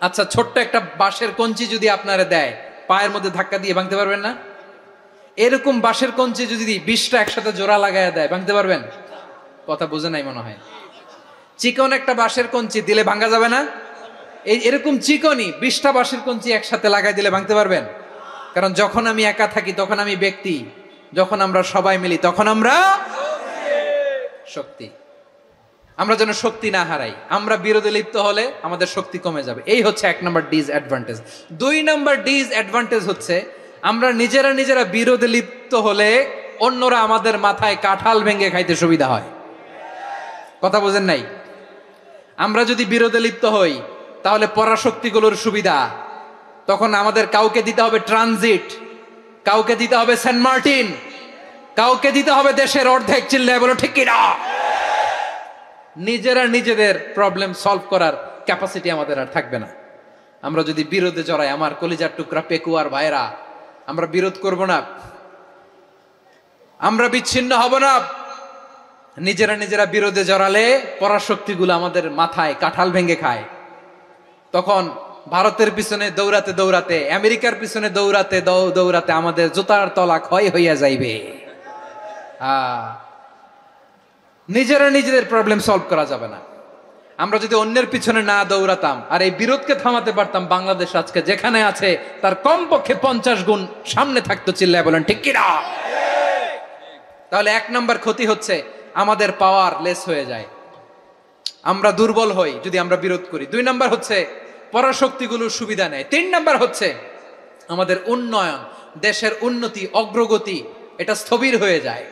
আচ্ছা, ছোট্ট একটা বাঁশের কঞ্চি যদি আপনারা দেয়, পায়ের মধ্যে ধাক্কা দিয়ে ভাঙতে পারবেন না? এরকম বাঁশের কঞ্চি যদি 20টা একসাথে জোড়া লাগায় দেয়, ভাঙতে পারবেন? কথা বুঝে নাই মনে হয়। চিকন একটা বাঁশের কঞ্চি দিলে ভাঙা যাবে না? এরকম চিকনই 20টা বাঁশের কঞ্চি একসাথে লাগাই দিলে ভাঙতে পারবেন? কারণ যখন আমি একা থাকি তখন আমি ব্যক্তি, যখন আমরা সবাই মিলি তখন আমরা শক্তি। আমরা যেন শক্তি না হারাই। আমরা বিরোধে লিপ্ত হলে আমাদের শক্তি কমে যাবে। এই হচ্ছে 1 নম্বর ডিসঅ্যাডভান্টেজ। 2 নম্বর ডিসঅ্যাডভান্টেজ হচ্ছে, আমরা নিজেরা বিরোধে লিপ্ত হলে অন্যরা আমাদের মাথায় কাঁঠাল ভেঙে খাইতে সুবিধা হয়। কথা বোঝেন নাই? আমরা যদি বিরোধে লিপ্ত হই, তাহলে পরাশক্তিগুলোর সুবিধা, তখন আমাদের কাউকে দিতে হবে ট্রানজিট, কাউকে দিতে হবে সেন্ট মার্টিন, কাউকে দিতে হবে দেশের অর্ধেক। চিল্লায় বলো ঠিক কিনা? নিজেদের প্রবলেম সলভ করার ক্যাপাসিটি আমাদের আর থাকবে না। আমরা যদি বিরোধে জড়াই, আমার কলিজার টুকরা পেকুয়ার ভাইরা, আমরা বিরোধ করব না, আমরা বিচ্ছিন্ন হব না। নিজেরা বিরোধে জড়ালে পরাশক্তিগুলো আমাদের মাথায় কাঁঠাল ভেঙে খায়। তখন ভারতের পিছনে দৌড়াতে, আমেরিকার পিছনে দৌড়াতে আমাদের জুতার তলা ক্ষয় হইয়া যাইবে। নিজেদের প্রবলেম সলভ করা যাবে না। আমরা যদি অন্যের পিছনে না দৌড়াতাম আর এই বিরোধকে থামাতে পারতাম, বাংলাদেশ আজকে যেখানে আছে তার কমপক্ষে 50 গুণ সামনে থাকতো। চিল্লায় বলেন ঠিক কিনা? তাহলে 1 নম্বর ক্ষতি হচ্ছে, আমাদের পাওয়ার লেস হয়ে যায়, আমরা দুর্বল হই যদি আমরা বিরোধ করি। 2 নম্বর হচ্ছে, পরাশক্তিগুলোর সুবিধা নেয়। 3 নম্বর হচ্ছে, আমাদের উন্নয়ন, দেশের উন্নতি, অগ্রগতি, এটা স্থবির হয়ে যায়,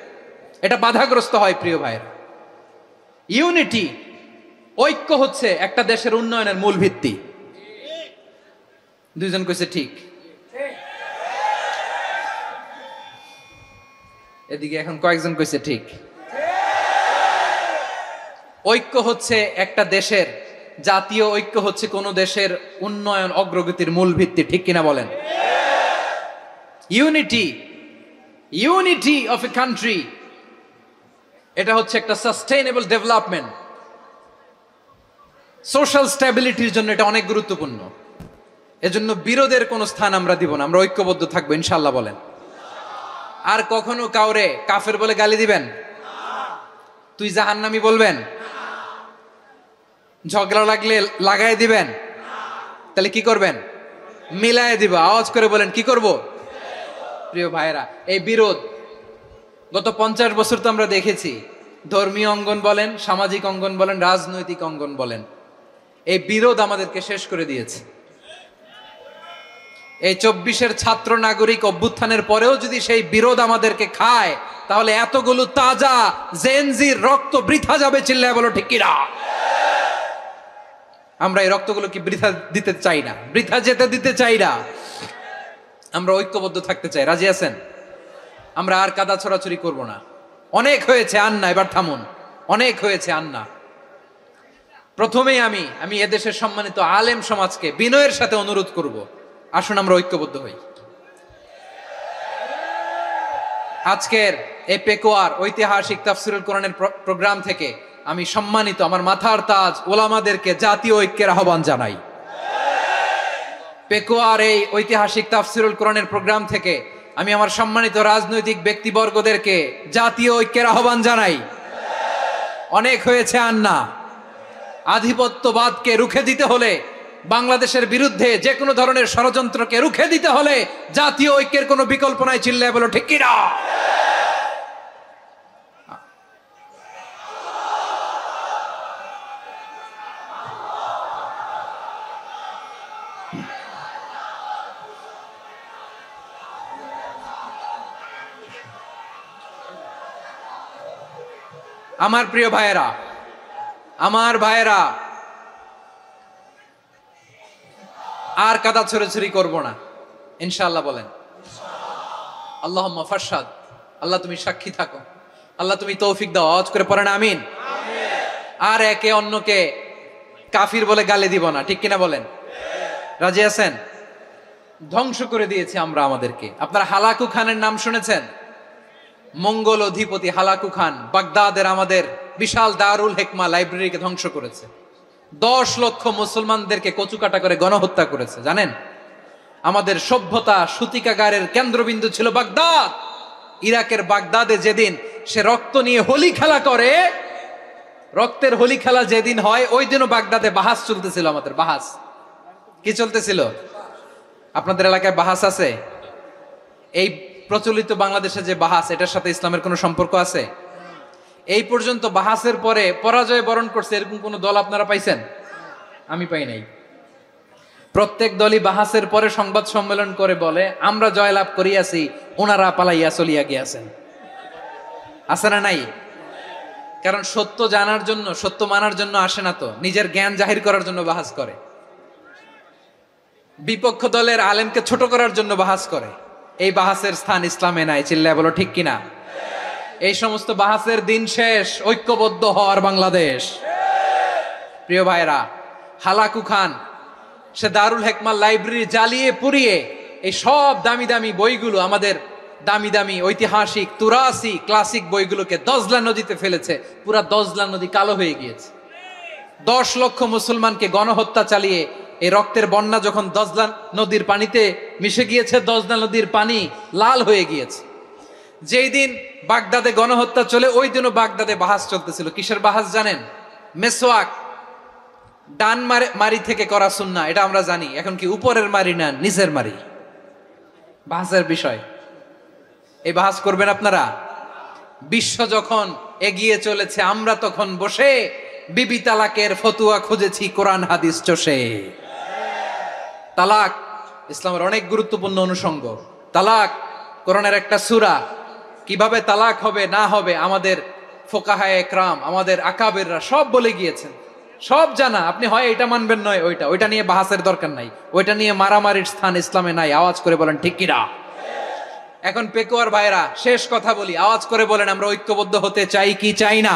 এটা বাধাগ্রস্ত হয়। প্রিয় ভাইয়েরা, ইউনিটি, ঐক্য হচ্ছে একটা দেশের উন্নয়নের মূল ভিত্তি। 2 জন কইছে ঠিক। এদিকে এখন কয়েকজন কইছে ঠিক। ঐক্য হচ্ছে একটা দেশের, জাতীয় ঐক্য হচ্ছে কোন দেশের উন্নয়ন, অগ্রগতির মূল ভিত্তি, ঠিক কিনা বলেন? ইউনিটি অফ এ কান্ট্রি, এটা হচ্ছে একটা সাস্টেইনেবল ডেভেলপমেন্ট, সোশ্যাল স্ট্যাবিলিটির জন্য এটা অনেক গুরুত্বপূর্ণ। এজন্য বিরোধের কোনো স্থান আমরা দিব না, আমরা ঐক্যবদ্ধ থাকবো ইনশাআল্লাহ বলেন। আর কখনো কাউরে কাফের বলে গালি দিবেন? তুই জাহান্নামী বলবেন? ঝগড়া লাগলে লাগাই দিবেন? তাহলে কি করবেন? মিলায় দিব। আওয়াজ করে বলেন, কি করব? প্রিয় ভাইরা, এই বিরোধ গত 50 বছর তো আমরা দেখেছি, ধর্মীয় অঙ্গন বলেন, সামাজিক অঙ্গন বলেন, রাজনৈতিক অঙ্গন বলেন, এই বিরোধ আমাদেরকে শেষ করে দিয়েছে। এই 24-এর ছাত্র নাগরিক অভ্যুত্থানের পরেও যদি সেই বিরোধ আমাদেরকে খায়, তাহলে এতগুলো তাজা জেনজির রক্ত বৃথা যাবে। চিল্লায় বলো ঠিক কিনা? আমরা এই রক্তগুলো কি বৃথা দিতে চাই না, বৃথা যেতে দিতে চাই না। আমরা ঐক্যবদ্ধ থাকতে চাই। রাজি আছেন? আমরা আর কাদা ছড়াছড়ি করব না। অনেক হয়েছে আন্না, এবার থামুন। অনেক হয়েছে আন্না। প্রথমেই আমি এদেশের সম্মানিত আলেম সমাজকে বিনয়ের সাথে অনুরোধ করব, আসুন আমরা ঐক্যবদ্ধ হই। আজকের এই পেকুয়ার ঐতিহাসিক তাফসিরুল কোরআনের প্রোগ্রাম থেকে আমি সম্মানিত আমার মাথার তাজ ওলামাদেরকে জাতীয় ঐক্যের আহ্বান জানাই। পেকুয়ার এই ঐতিহাসিক তাফসিরুল কোরআনের প্রোগ্রাম থেকে আমি আমার সম্মানিত রাজনৈতিক ব্যক্তিবর্গদেরকে জাতীয় ঐক্যের আহ্বান জানাই। অনেক হয়েছে আর না। আধিপত্যবাদকে রুখে দিতে হলে, বাংলাদেশের বিরুদ্ধে যে কোনো ধরনের ষড়যন্ত্রকে রুখে দিতে হলে জাতীয় ঐক্যের কোনো বিকল্প নাই। চিল্লায় বলো ঠিক কিনা? আমার প্রিয় ভাইয়েরা, আমার ভাইয়েরা, আর কাদা ছড়াছড়ি করব না ইনশাআল্লাহ। বলেন আল্লাহুম্মা ফারশাদ। আল্লাহ তুমি সাক্ষী থাকো, আল্লাহ তুমি তৌফিক দাও। আওয়াজ করে পড়েন আমিন। আর একে অন্যকে কাফির বলে গালি দিব না, ঠিক কিনা বলেন? রাজি আছেন? ধ্বংস করে দিয়েছি আমরা আমাদেরকে। আপনারা হালাকু খানের নাম শুনেছেন? মঙ্গল অধিপতি হালাকু খান বাগদাদের আমাদের বিশাল দারুল হিকমা লাইব্রেরিকে ধ্বংস করেছে। 10 লক্ষ মুসলমানদেরকে কচুকাটা করে গণহত্যা করেছে। জানেন, আমাদের সভ্যতা সূতিকাগারের কেন্দ্রবিন্দু ছিল বাগদাদ। ইরাকের বাগদাদে যেদিন সে রক্ত নিয়ে হোলি খেলা করে, রক্তের হোলি খেলা যেদিন হয়, ওই দিনও বাগদাদে বাহাস চলতেছিল। আমাদের বাহাস কি চলতেছিল? আপনাদের এলাকায় বাহাস আছে? এই প্রচলিত বাংলাদেশে যে বাহাস, এটার সাথে ইসলামের কোনো সম্পর্ক আছে? এই পর্যন্ত বাহাসের পরে পরাজয় বরণ করছে এরকম কোন দল আপনারা পাইছেন? আমি পাই নাই। প্রত্যেক দলই বাহাসের পরে সংবাদ সম্মেলন করে বলে আমরা জয়লাভ করিয়াছি, ওনারা পালাইয়া চলিয়া গিয়াছেন। আছে না নাই? কারণ সত্য জানার জন্য, সত্য মানার জন্য আসে না তো, নিজের জ্ঞান জাহির করার জন্য বাহাস করে। বিপক্ষ দলের আলেমকে ছোট করার জন্য বাহাস করে। এই বাহাসের স্থান ইসলামে নাই। চিল্লায় বলো ঠিক কিনা? এই সমস্ত বাহাসের দিন শেষ। ঐক্যবদ্ধ হওয়ার বাংলাদেশ। প্রিয় ভাইরা, হালাকু খান সে দারুল হিকমা লাইব্রেরি জ্বালিয়ে পুড়িয়ে এই সব দামি দামি বইগুলো, আমাদের দামি দামি ঐতিহাসিক তুরাসি ক্লাসিক বইগুলোকে দজলা নদীতে ফেলেছে। পুরা দজলা নদী কালো হয়ে গিয়েছে। 10 লক্ষ মুসলমানকে গণহত্যা চালিয়ে এই রক্তের বন্যা যখন দজলা নদীর পানিতে মিশে গিয়েছে, দজলা নদীর পানি লাল হয়ে গিয়েছে। যেই দিন বাগদাদে গণহত্যা চলে, ওই দিনও বাগদাদে বাহাস চলতেছিল। কিসের বাহাস জানেন? মেসওয়াক, ডান মারি থেকে করা সুন্নাহ, এটা আমরা জানি। এখন কি উপরের মারি না নিচের মারি? বাহাসের বিষয়। এই বাহাস করবেন আপনারা? বিশ্ব যখন এগিয়ে চলেছে, আমরা তখন বসে বিবি তালাকের ফতুয়া খুঁজেছি কোরআন হাদিস চষে। তালাক ইসলামের অনেক গুরুত্বপূর্ণ অনুষঙ্গ। তালাক কোরআনের একটা সূরা। কিভাবে তালাক হবে না হবে আমাদের ফোকাহায়ে একরাম, আমাদের আকাবেররা সব বলে গিয়েছেন, সব জানা। আপনি হয় এটা মানবেন, নয় ওইটা নিয়ে বাহাসের দরকার নাই। ওইটা নিয়ে মারামারির স্থান ইসলামে নাই। আওয়াজ করে বলেন ঠিক কিনা? এখন পেকুয়ার ভাইরা, শেষ কথা বলি, আওয়াজ করে বলেন আমরা ঐক্যবদ্ধ হতে চাই কি চাই না?